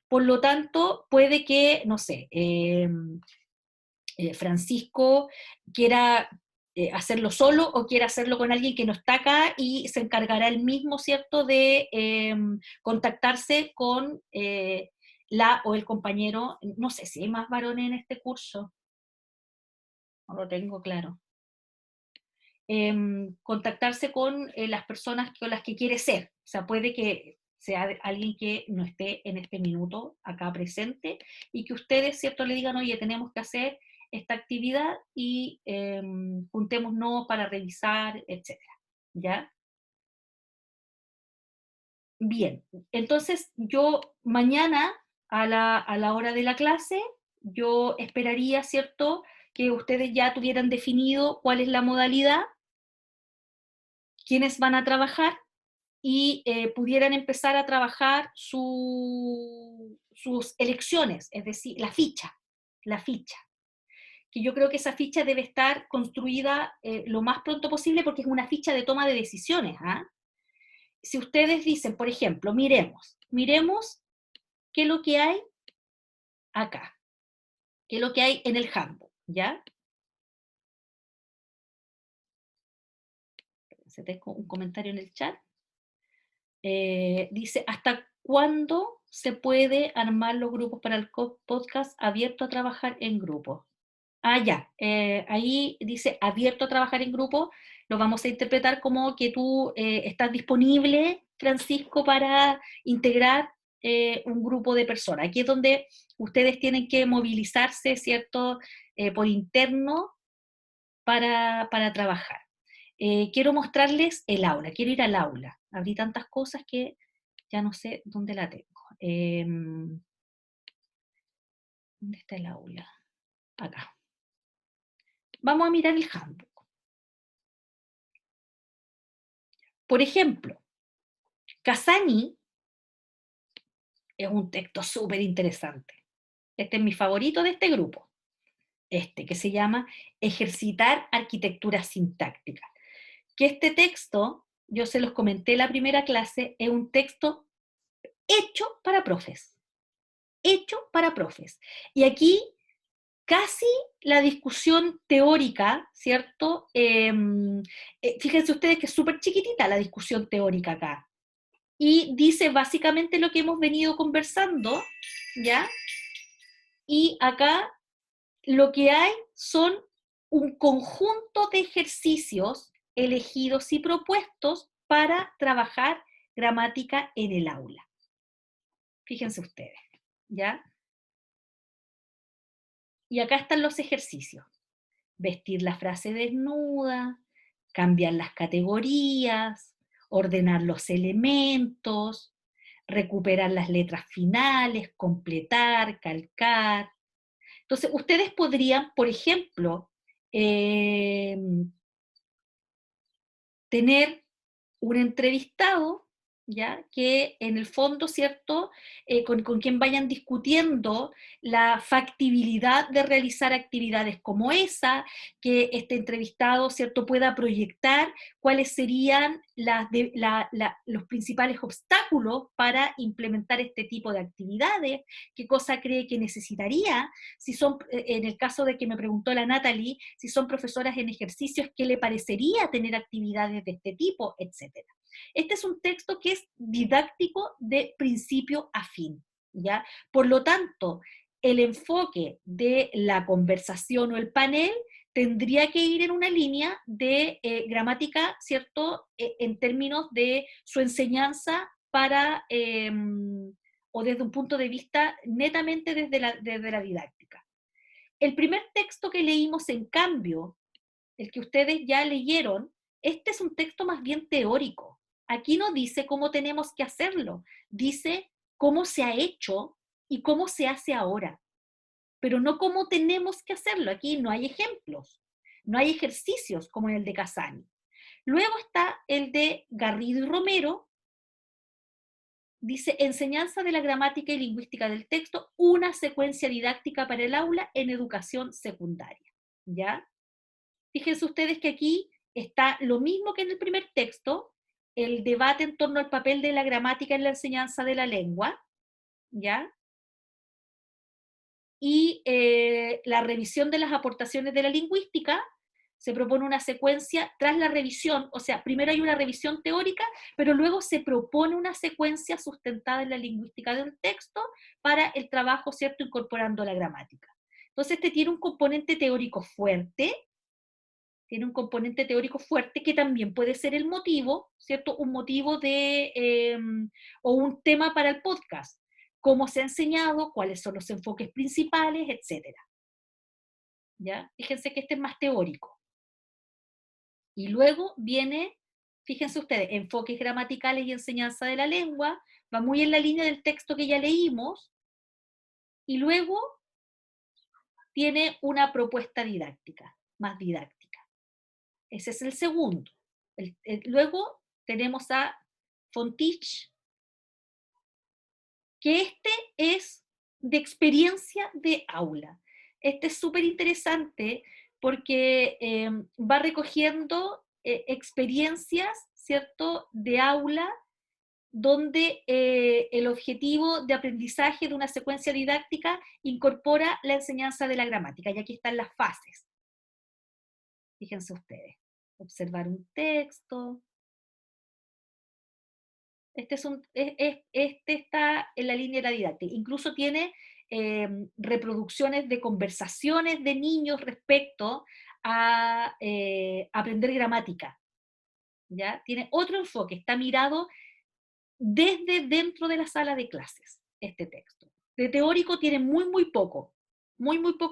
A: por lo tanto puede que, no sé, Francisco quiera hacerlo solo o quiera hacerlo con alguien que no está acá y se encargará él mismo, ¿cierto?, de contactarse con la o el compañero. No sé si hay más varones en este curso, no lo tengo claro. Contactarse con las personas con las que quiere ser. O sea, puede que sea alguien que no esté en este minuto acá presente y que ustedes, ¿cierto?, le digan, oye, tenemos que hacer esta actividad y juntémonos para revisar, etcétera. ¿Ya? Bien, entonces yo mañana a la hora de la clase, yo esperaría, ¿cierto?, que ustedes ya tuvieran definido cuál es la modalidad, quiénes van a trabajar, y pudieran empezar a trabajar sus elecciones, es decir, la ficha, que yo creo que esa ficha debe estar construida lo más pronto posible porque es una ficha de toma de decisiones. ¿Ah? Si ustedes dicen, por ejemplo, miremos qué es lo que hay acá, qué es lo que hay en el handbook, ¿ya? Se tengo un comentario en el chat. Dice, ¿hasta cuándo se puede armar los grupos para el podcast abierto a trabajar en grupo? Ah, ya, ahí dice abierto a trabajar en grupo, lo vamos a interpretar como que tú estás disponible, Francisco, para integrar un grupo de personas. Aquí es donde ustedes tienen que movilizarse, ¿cierto?, por interno para trabajar. Quiero mostrarles el aula, quiero ir al aula. Abrí tantas cosas que ya no sé dónde la tengo. ¿Dónde está el aula? Acá. Vamos a mirar el handbook. Por ejemplo, Casani es un texto súper interesante. Este es mi favorito de este grupo. Que se llama Ejercitar Arquitectura Sintáctica. Que este texto, yo se los comenté en la primera clase, es un texto hecho para profes. Hecho para profes. Y aquí casi la discusión teórica, ¿cierto? Fíjense ustedes que es súper chiquitita la discusión teórica acá. Y dice básicamente lo que hemos venido conversando, ¿ya? Y acá lo que hay son un conjunto de ejercicios elegidos y propuestos para trabajar gramática en el aula. Fíjense ustedes, ¿ya? Y acá están los ejercicios. Vestir la frase desnuda, cambiar las categorías, ordenar los elementos, recuperar las letras finales, completar, calcar. Entonces, ustedes podrían, por ejemplo, tener un entrevistado, ¿ya?, que en el fondo, ¿cierto?, con quien vayan discutiendo la factibilidad de realizar actividades como esa, que este entrevistado, ¿cierto?, pueda proyectar cuáles serían los principales obstáculos para implementar este tipo de actividades, qué cosa cree que necesitaría, si son, en el caso de que me preguntó la Natalie, si son profesoras en ejercicios, qué le parecería tener actividades de este tipo, etcétera. Este es un texto que es didáctico de principio a fin, ¿ya? Por lo tanto, el enfoque de la conversación o el panel tendría que ir en una línea de gramática, ¿cierto?, en términos de su enseñanza o desde un punto de vista netamente desde la didáctica. El primer texto que leímos, en cambio, el que ustedes ya leyeron, este es un texto más bien teórico. Aquí no dice cómo tenemos que hacerlo, dice cómo se ha hecho y cómo se hace ahora, pero no cómo tenemos que hacerlo. Aquí no hay ejemplos, no hay ejercicios como en el de Casani. Luego está el de Garrido y Romero, dice enseñanza de la gramática y lingüística del texto, una secuencia didáctica para el aula en educación secundaria, ¿ya? Fíjense ustedes que aquí está lo mismo que en el primer texto, el debate en torno al papel de la gramática en la enseñanza de la lengua, ¿ya? Y la revisión de las aportaciones de la lingüística. Se propone una secuencia tras la revisión, o sea, primero hay una revisión teórica, pero luego se propone una secuencia sustentada en la lingüística del texto para el trabajo, ¿cierto?, incorporando la gramática. Entonces, este tiene un componente teórico fuerte, que también puede ser el motivo, ¿cierto?, un motivo o un tema para el podcast, cómo se ha enseñado, cuáles son los enfoques principales, etc. ¿Ya? Fíjense que este es más teórico. Y luego viene, fíjense ustedes, enfoques gramaticales y enseñanza de la lengua, va muy en la línea del texto que ya leímos, y luego tiene una propuesta didáctica, más didáctica. Ese es el segundo. Luego tenemos a Fontich, que este es de experiencia de aula. Este es súper interesante porque va recogiendo experiencias, ¿cierto?, de aula, donde el objetivo de aprendizaje de una secuencia didáctica incorpora la enseñanza de la gramática. Y aquí están las fases. Fíjense ustedes. Observar un texto. Este está en la línea de la didáctica. Incluso tiene reproducciones de conversaciones de niños respecto a aprender gramática. ¿Ya? Tiene otro enfoque, está mirado desde dentro de la sala de clases, este texto. De teórico tiene muy pocos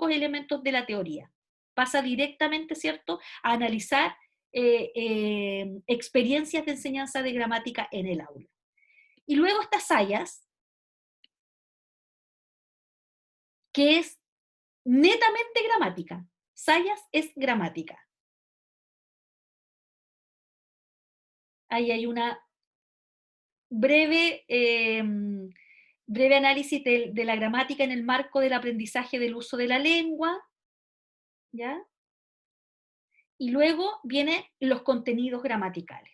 A: elementos de la teoría. Pasa directamente, ¿cierto?, a analizar experiencias de enseñanza de gramática en el aula. Y luego está Sayas, que es netamente gramática. Sayas es gramática. Ahí hay una breve análisis de la gramática en el marco del aprendizaje del uso de la lengua, ¿ya? Y luego vienen los contenidos gramaticales.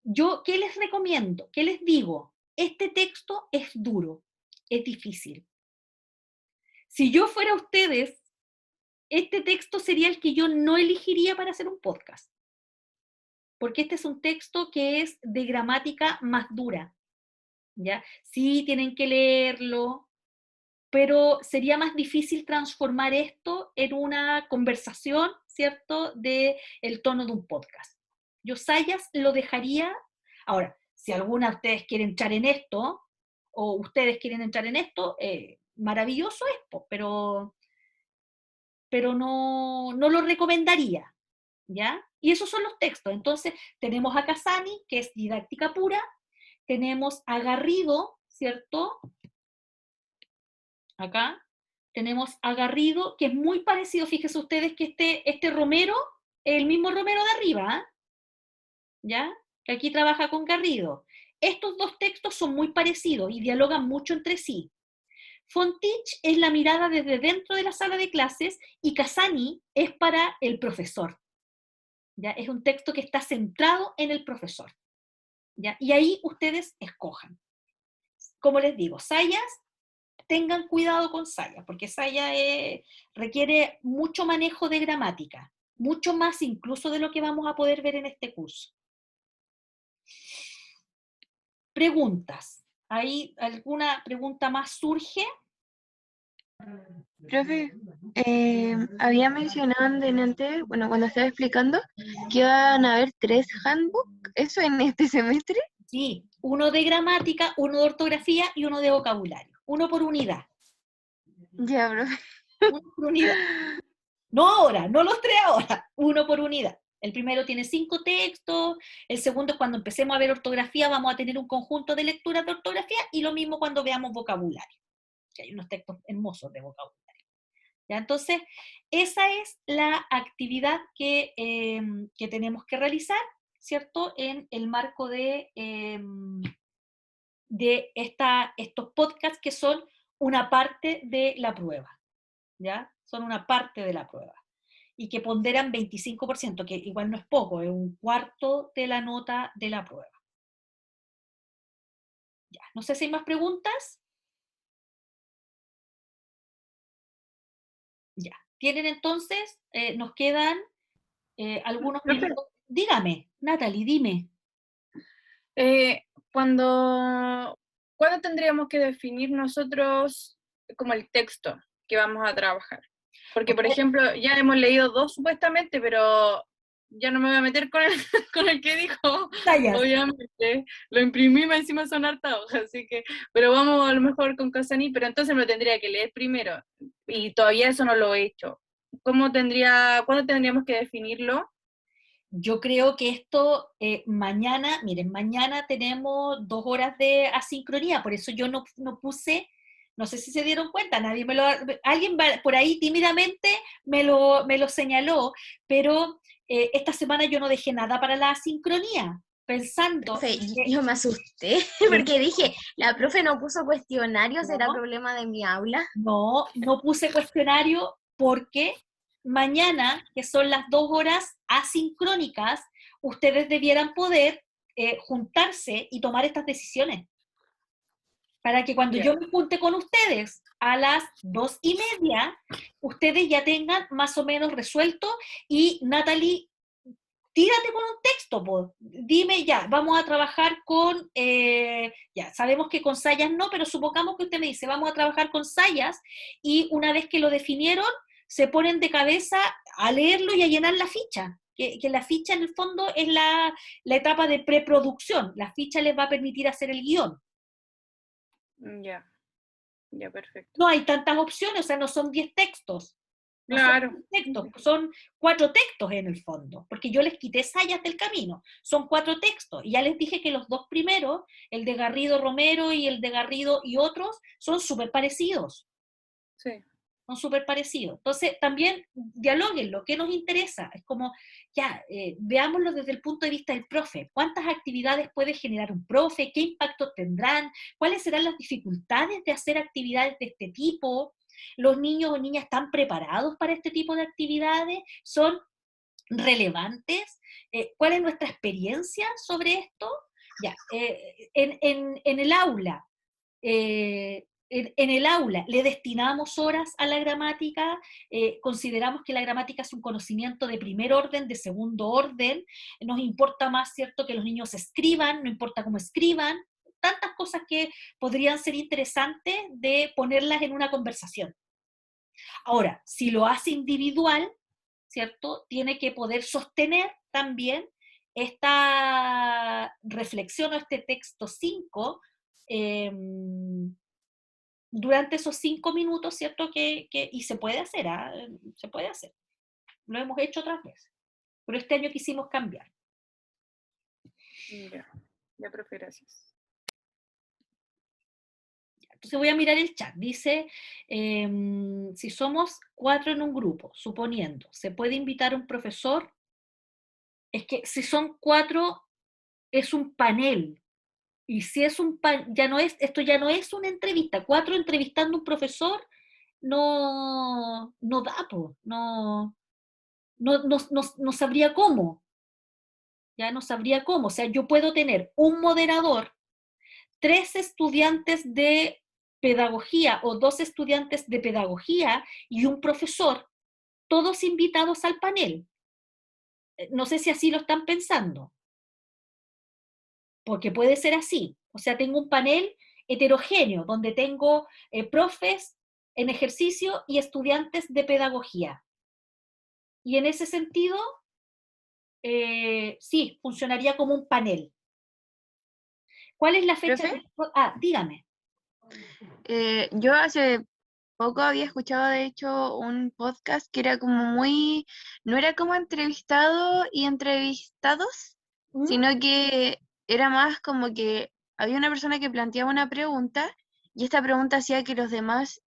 A: Yo, ¿qué les recomiendo? ¿Qué les digo? Este texto es duro, es difícil. Si yo fuera ustedes, este texto sería el que yo no elegiría para hacer un podcast. Porque este es un texto que es de gramática más dura, ¿ya? Sí, tienen que leerlo, pero sería más difícil transformar esto en una conversación, ¿cierto?, del tono de un podcast. Yo Sayas lo dejaría. Ahora, si alguna de ustedes quiere entrar en esto, o ustedes quieren entrar en esto, maravilloso esto, pero no lo recomendaría, ¿ya? Y esos son los textos. Entonces, tenemos a Casani, que es didáctica pura, tenemos a Garrido, ¿cierto?, acá tenemos a Garrido, que es muy parecido, fíjense ustedes que este Romero es el mismo Romero de arriba, ¿eh? ¿Ya? Que aquí trabaja con Garrido. Estos dos textos son muy parecidos y dialogan mucho entre sí. Fontich es la mirada desde dentro de la sala de clases y Casani es para el profesor. ¿Ya? Es un texto que está centrado en el profesor. ¿Ya? Y ahí ustedes escojan. Como les digo, Sayas, tengan cuidado con Sayas, porque Sayas requiere mucho manejo de gramática, mucho más incluso de lo que vamos a poder ver en este curso. Preguntas. ¿Hay alguna pregunta más surge?
J: Profe, había mencionado antes, bueno, cuando estaba explicando, que iban a haber 3 handbooks, ¿eso en este semestre?
A: Sí, uno de gramática, uno de ortografía y uno de vocabulario. Uno por unidad.
J: Ya, profe.
A: Uno por unidad. No ahora, no los 3 ahora, uno por unidad. El primero tiene 5 textos, el segundo es cuando empecemos a ver ortografía, vamos a tener un conjunto de lecturas de ortografía, y lo mismo cuando veamos vocabulario, que hay unos textos hermosos de vocabulario. ¿Ya? Entonces, esa es la actividad que tenemos que realizar, ¿cierto?, en el marco de estos podcasts que son una parte de la prueba, ¿ya? Son una parte de la prueba. y que ponderan 25%, que igual no es poco, es un cuarto de la nota de la prueba. Ya, no sé si hay más preguntas. Ya, tienen entonces, nos quedan algunos
G: Profe,
A: minutos. Dígame, Natalie, dime.
G: ¿cuándo tendríamos que definir nosotros como el texto que vamos a trabajar? Porque, por ejemplo, ya hemos leído 2 supuestamente, pero ya no me voy a meter con el, con el que dijo,
A: Tallas.
G: obviamente. Lo imprimí, más encima son harta hoja, así que, pero vamos a lo mejor con Casani, pero entonces me lo tendría que leer primero, y todavía eso no lo he hecho. ¿Cuándo tendríamos que definirlo?
A: Yo creo que esto mañana, miren, mañana tenemos 2 horas de asincronía, por eso yo no puse, no sé si se dieron cuenta, alguien por ahí tímidamente me lo señaló, pero esta semana yo no dejé nada para la asincronía, pensando
J: Profe,
A: que
J: yo me asusté porque dije, la profe no puso cuestionario, ¿será
A: no,
J: problema de mi aula?
A: no puse cuestionario porque mañana, que son las 2 horas asincrónicas, ustedes debieran poder juntarse y tomar estas decisiones. Para que cuando
G: Ya.
A: yo me junte con ustedes a las 2:30, ustedes ya tengan más o menos resuelto. Y Natalie, tírate con un texto, po. Dime ya, vamos a trabajar con, ya, sabemos que con Sayas no, pero supongamos que usted me dice, vamos a trabajar con Sayas, y una vez que lo definieron, se ponen de cabeza a leerlo y a llenar la ficha. Que la ficha en el fondo es la etapa de preproducción. La ficha les va a permitir hacer el guión.
G: Ya, perfecto.
A: No hay tantas opciones, o sea, no son 10 textos. No
G: Claro.
A: son 10 textos, son 4 textos en el fondo, porque yo les quité Sayas del camino. Son 4 textos, y ya les dije que los 2 primeros, el de Garrido Romero y el de Garrido y otros, son súper parecidos.
G: Sí.
A: Son súper parecidos. Entonces, también dialóguenlo, ¿qué nos interesa? Es como, ya, veámoslo desde el punto de vista del profe. ¿Cuántas actividades puede generar un profe? ¿Qué impacto tendrán? ¿Cuáles serán las dificultades de hacer actividades de este tipo? ¿Los niños o niñas están preparados para este tipo de actividades? ¿Son relevantes? ¿Cuál es nuestra experiencia sobre esto? Ya, en el aula, en el aula, ¿le destinamos horas a la gramática? ¿Consideramos que la gramática es un conocimiento de primer orden, de segundo orden? ¿Nos importa más, cierto, que los niños escriban? ¿No importa cómo escriban? Tantas cosas que podrían ser interesantes de ponerlas en una conversación. Ahora, si lo hace individual, ¿cierto? Tiene que poder sostener también esta reflexión o este texto 5 durante esos 5 minutos, ¿cierto? Y se puede hacer, se puede hacer. Lo hemos hecho otras veces, pero este año quisimos cambiar.
G: Ya, profe, gracias.
A: Entonces voy a mirar el chat. Dice, si somos 4 en un grupo, suponiendo, ¿se puede invitar a un profesor? Es que si son 4, es un panel. Y si es un esto ya no es una entrevista. 4 entrevistando a un profesor no da, po. No sabría cómo. Ya no sabría cómo. O sea, yo puedo tener un moderador, 3 estudiantes de pedagogía o 2 estudiantes de pedagogía y un profesor, todos invitados al panel. No sé si así lo están pensando, porque puede ser así. O sea, tengo un panel heterogéneo, donde tengo profes en ejercicio y estudiantes de pedagogía. Y en ese sentido, sí, funcionaría como un panel. ¿Cuál es la fecha? Dígame.
J: Yo hace poco había escuchado, de hecho, un podcast que era como muy, no era como entrevistado y entrevistados, sino que era más como que había una persona que planteaba una pregunta y esta pregunta hacía que los demás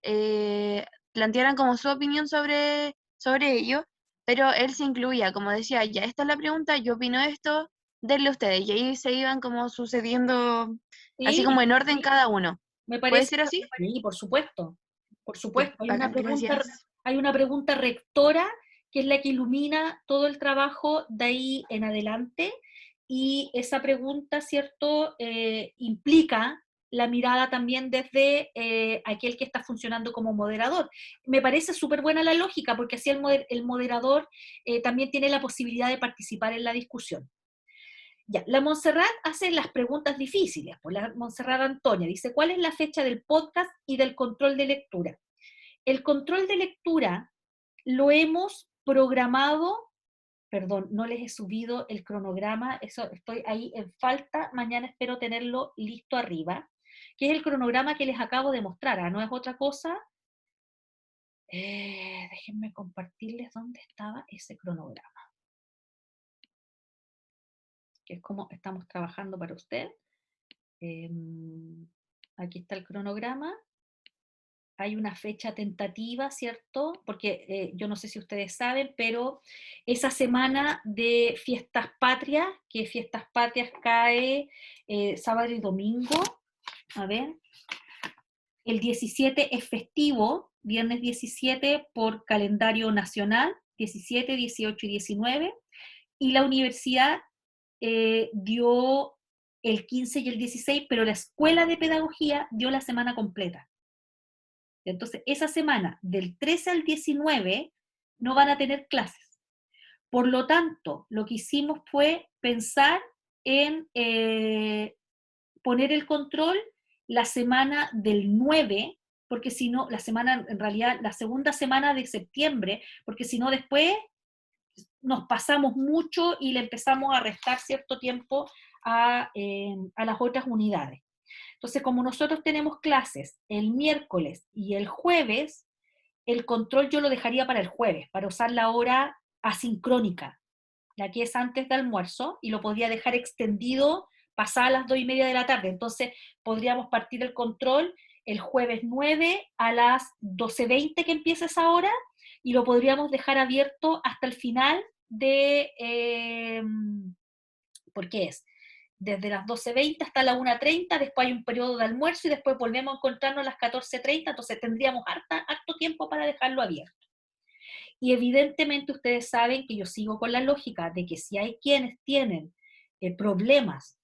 J: plantearan como su opinión sobre ello, pero él se incluía, como decía, ya, esta es la pregunta, yo opino esto, denle ustedes, y ahí se iban como sucediendo, así
A: Sí,
J: como en orden cada uno.
A: me
J: ¿Puede
A: parece,
J: ser así?
A: sí, por supuesto. Por supuesto.
J: Ya, bacán, gracias.
A: Hay una pregunta rectora que es la que ilumina todo el trabajo de ahí en adelante, y esa pregunta, ¿cierto?, implica la mirada también desde aquel que está funcionando como moderador. Me parece súper buena la lógica, porque así el moderador también tiene la posibilidad de participar en la discusión. Ya, la Montserrat hace las preguntas difíciles, pues la Montserrat Antonia dice, ¿cuál es la fecha del podcast y del control de lectura? El control de lectura lo hemos programado, perdón, no les he subido el cronograma, eso estoy ahí en falta, mañana espero tenerlo listo arriba, que es el cronograma que les acabo de mostrar, ¿ah? No es otra cosa. Déjenme compartirles dónde estaba ese cronograma, que es como estamos trabajando para usted. Aquí está el cronograma. Hay una fecha tentativa, ¿cierto? Porque yo no sé si ustedes saben, pero esa semana de Fiestas Patrias, que Fiestas Patrias cae sábado y domingo, a ver, el 17 es festivo, viernes 17 por calendario nacional, 17, 18 y 19, y la universidad dio el 15 y el 16, pero la escuela de pedagogía dio la semana completa. Entonces, esa semana, del 13 al 19, no van a tener clases. Por lo tanto, lo que hicimos fue pensar en poner el control la semana del 9, porque si no, la semana, en realidad, la segunda semana de septiembre, porque si no después nos pasamos mucho y le empezamos a restar cierto tiempo a las otras unidades. Entonces, como nosotros tenemos clases el miércoles y el jueves, el control yo lo dejaría para el jueves, para usar la hora asincrónica, la que es antes de almuerzo, y lo podría dejar extendido pasadas las 2:30 de la tarde. Entonces, podríamos partir el control el jueves 9 a las 12:20 que empieza esa hora, y lo podríamos dejar abierto hasta el final de... ¿por qué es? Desde las 12:20 hasta la 1:30, después hay un periodo de almuerzo y después volvemos a encontrarnos a las 14:30, entonces tendríamos harto tiempo para dejarlo abierto. Y evidentemente ustedes saben que yo sigo con la lógica de que si hay quienes tienen problemas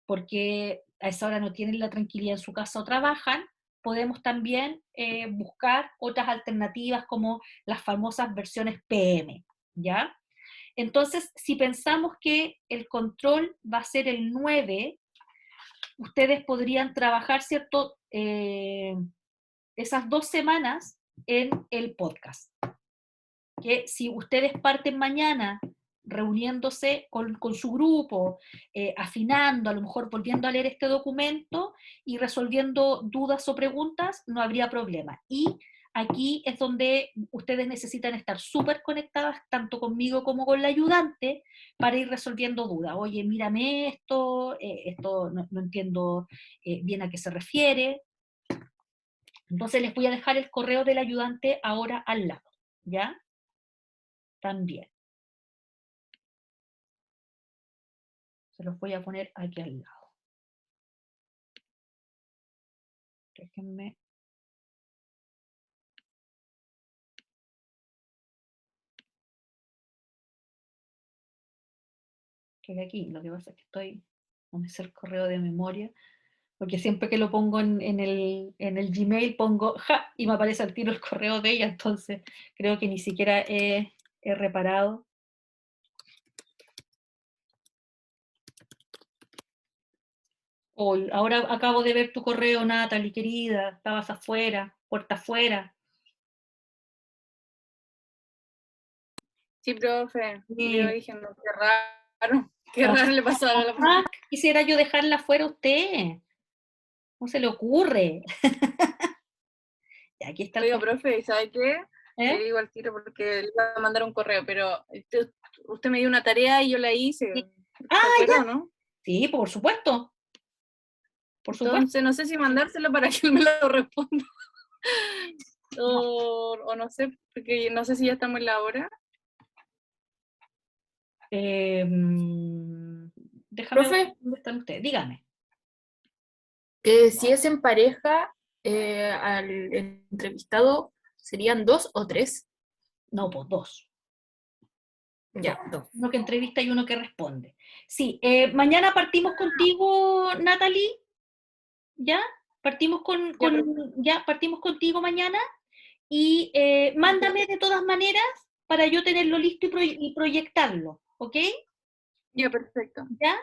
A: porque a esa hora no tienen la tranquilidad en su casa o trabajan, podemos también buscar otras alternativas como las famosas versiones PM, ¿ya? Entonces, si pensamos que el control va a ser el 9, ustedes podrían trabajar, ¿cierto?, esas 2 semanas en el podcast. Que si ustedes parten mañana reuniéndose con su grupo, afinando, a lo mejor volviendo a leer este documento y resolviendo dudas o preguntas, no habría problema. Y aquí es donde ustedes necesitan estar súper conectadas, tanto conmigo como con la ayudante, para ir resolviendo dudas. Oye, mírame esto, esto no entiendo bien a qué se refiere. Entonces les voy a dejar el correo del ayudante ahora al lado, ¿ya? También. Se los voy a poner aquí al lado. Déjenme. Que aquí, lo que pasa es que no me sé el correo de memoria, porque siempre que lo pongo en el Gmail pongo ¡ja! Y me aparece al tiro el correo de ella, entonces creo que ni siquiera he reparado. Ahora acabo de ver tu correo, Natalie, querida, estabas afuera, puerta afuera.
G: Sí, profe,
A: Sí.
G: yo dije, no, qué raro le pasó a la profe.
A: Quisiera yo dejarla fuera a usted. ¿Cómo se le ocurre? Y aquí está el
G: Oiga,
A: correo.
G: profe, ¿sabe qué? Le digo al tiro porque le iba a mandar un correo, pero usted me dio una tarea y yo la hice.
A: Sí.
G: ¿Se acuerda, no?
A: Sí, por supuesto. Por supuesto.
G: Entonces, no sé si mandárselo para que él me lo responda. O no sé, porque no sé si ya estamos en la hora.
A: Déjame
H: Profe.
A: ver dónde están ustedes. Dígame.
H: Que si es en pareja, al entrevistado, ¿serían 2 o 3?
A: No, pues 2.
H: Ya, dos.
A: Uno que entrevista y uno que responde. Sí, mañana partimos contigo, Natalie. ¿Ya? Partimos partimos contigo mañana y mándame de todas maneras para yo tenerlo listo y proyectarlo, ¿ok?
G: Ya, perfecto.
A: ¿Ya?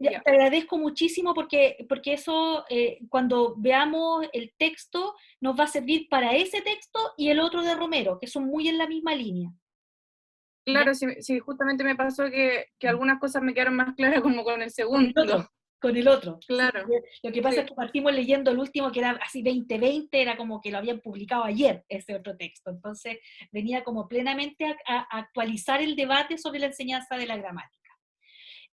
G: Ya.
A: Te agradezco muchísimo porque eso, cuando veamos el texto, nos va a servir para ese texto y el otro de Romero, que son muy en la misma línea.
G: Claro, sí, justamente me pasó que algunas cosas me quedaron más claras como con el
A: Con el
G: segundo.
A: otro. Con el otro.
G: Claro.
A: Sí, lo que pasa
G: Sí.
A: es que partimos leyendo el último, que era así 2020, era como que lo habían publicado ayer, ese otro texto. Entonces venía como plenamente a actualizar el debate sobre la enseñanza de la gramática.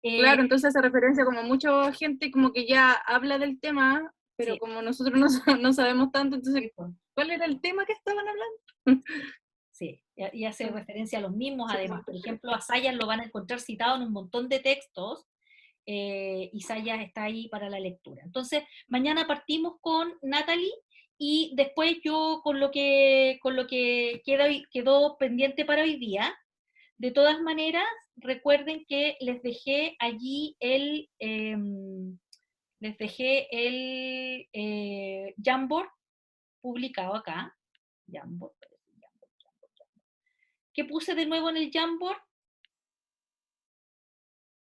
G: Claro, entonces hace referencia como mucha gente como que ya habla del tema, pero
A: Sí.
G: como nosotros no sabemos tanto, entonces,
A: Sí, pues.
G: ¿cuál era el tema que estaban hablando?
A: Sí, y hace referencia a los mismos,
G: Sí,
A: además. Por ejemplo, a Sayas lo van a encontrar citado en un montón de textos, y Sayas está ahí para la lectura. Entonces, mañana partimos con Natalie, y después yo con lo que quedó pendiente para hoy día. De todas maneras, recuerden que les dejé allí el Jamboard publicado acá. Jamboard. ¿Qué puse de nuevo en el Jamboard?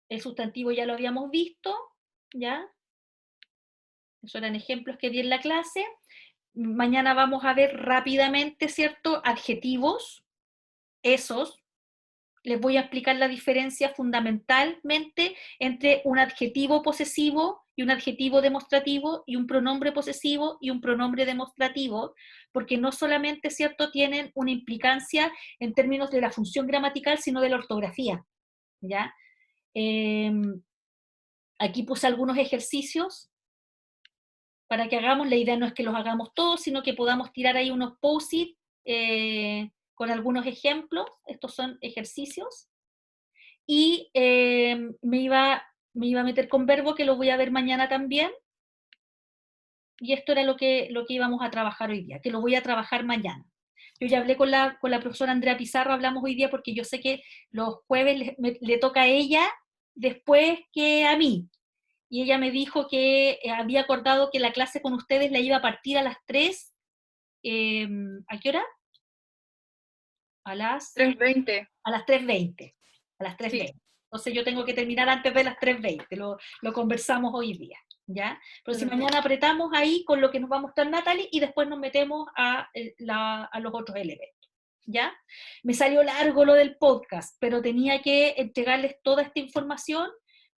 A: El sustantivo ya lo habíamos visto, ¿ya? Esos eran ejemplos que di en la clase. Mañana vamos a ver rápidamente, ¿cierto? Adjetivos, esos. Les voy a explicar la diferencia fundamentalmente entre un adjetivo posesivo y un adjetivo demostrativo, y un pronombre posesivo y un pronombre demostrativo, porque no solamente, ¿cierto?, tienen una implicancia en términos de la función gramatical, sino de la ortografía, ¿ya? Aquí puse algunos ejercicios para que hagamos. La idea no es que los hagamos todos, sino que podamos tirar ahí unos post-it con algunos ejemplos. Estos son ejercicios. Y me iba a meter con verbo, que lo voy a ver mañana también. Y esto era lo que íbamos a trabajar hoy día, que lo voy a trabajar mañana. Yo ya hablé con la profesora Andrea Pizarro, hablamos hoy día porque yo sé que los jueves le toca a ella después que a mí. Y ella me dijo que había acordado que la clase con ustedes la iba a partir a las 3. ¿A qué hora? A las
G: 3:20.
A: A las 3:20. A las 3:20.
G: Sí.
A: Entonces yo tengo que terminar antes de las 3:20. Lo conversamos hoy día, ¿ya? Pero si mañana apretamos ahí con lo que nos va a mostrar Natalie y después nos metemos a los otros elementos, ¿ya? Me salió largo lo del podcast, pero tenía que entregarles toda esta información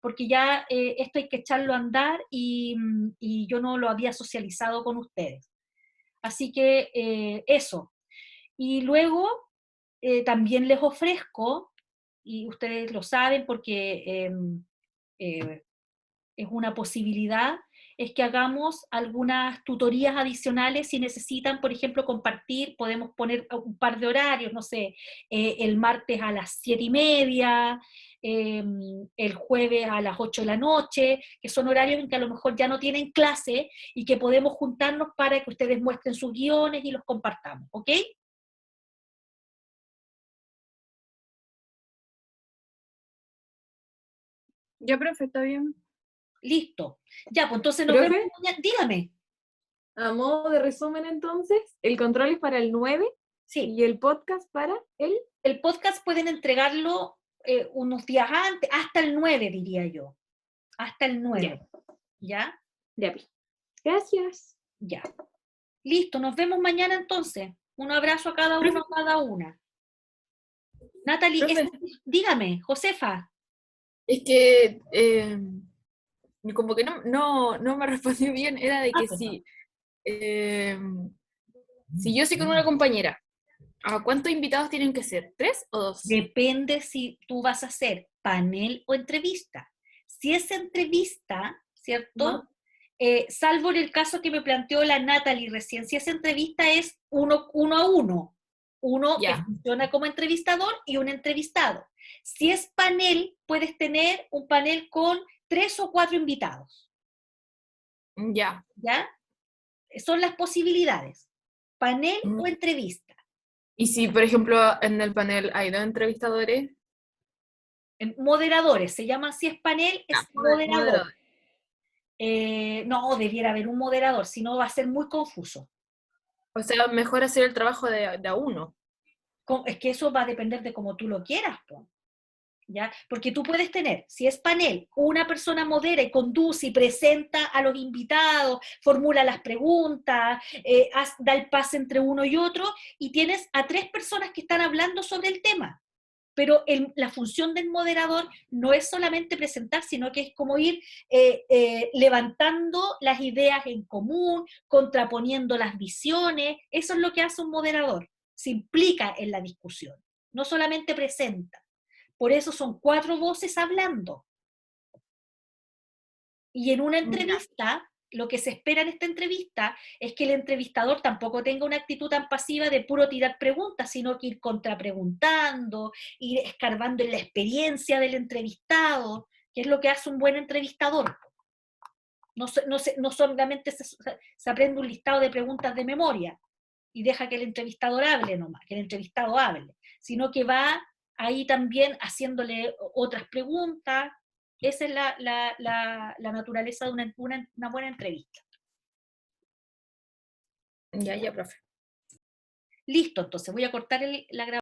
A: porque ya esto hay que echarlo a andar y yo no lo había socializado con ustedes. Así que eso. Y luego también les ofrezco, y ustedes lo saben porque es una posibilidad, es que hagamos algunas tutorías adicionales si necesitan, por ejemplo, compartir. Podemos poner un par de horarios, no sé, el martes a las 7:30, el jueves a las 8 de la noche, que son horarios en que a lo mejor ya no tienen clase y que podemos juntarnos para que ustedes muestren sus guiones y los compartamos, ¿ok?
G: Ya, profe, está bien.
A: Listo. Ya, pues entonces nos
H: ¿Profe?
A: vemos mañana. Dígame.
H: A modo de resumen, entonces, el control es para el 9
A: Sí.
H: y el podcast para el...
A: El podcast pueden entregarlo unos días antes, hasta el 9, diría yo. Hasta el 9. ¿Ya?
H: Ya. Gracias.
A: Ya. Listo, nos vemos mañana entonces. Un abrazo a cada uno, a cada una. Natalie,
H: Profe.
A: Dígame, Josefa.
H: Es que como que no me respondió bien, era de que si yo soy con una compañera, ¿a cuántos invitados tienen que ser? ¿3 o 2?
A: Depende si tú vas a hacer panel o entrevista. Si es entrevista, ¿cierto? Salvo en el caso que me planteó la Natalie recién, si es entrevista es uno a uno. Uno que funciona como entrevistador y un entrevistado. Si es panel, puedes tener un panel con 3 o 4 invitados. ¿Ya? Son las posibilidades. Panel o entrevista.
H: Y si, por ejemplo, en el panel hay 2 entrevistadores,
A: Moderadores, se llama, si es panel, es moderador.
H: moderador.
A: No, debiera haber un moderador, si no va a ser muy confuso.
H: O sea, mejor hacer el trabajo de a uno.
A: Es que eso va a depender de cómo tú lo quieras, po, ¿ya? Porque tú puedes tener, si es panel, una persona modera y conduce y presenta a los invitados, formula las preguntas, da el pase entre uno y otro, y tienes a 3 personas que están hablando sobre el tema. Pero la función del moderador no es solamente presentar, sino que es como ir levantando las ideas en común, contraponiendo las visiones. Eso es lo que hace un moderador, se implica en la discusión, no solamente presenta. Por eso son 4 voces hablando. Y en una entrevista, lo que se espera en esta entrevista es que el entrevistador tampoco tenga una actitud tan pasiva de puro tirar preguntas, sino que ir contrapreguntando, ir escarbando en la experiencia del entrevistado, que es lo que hace un buen entrevistador. No solamente se aprende un listado de preguntas de memoria y deja que el entrevistador hable nomás, que el entrevistado hable, sino que va ahí también haciéndole otras preguntas. Esa es la naturaleza de una buena entrevista.
H: Ya, profe.
A: Listo, entonces voy a cortar la grabación.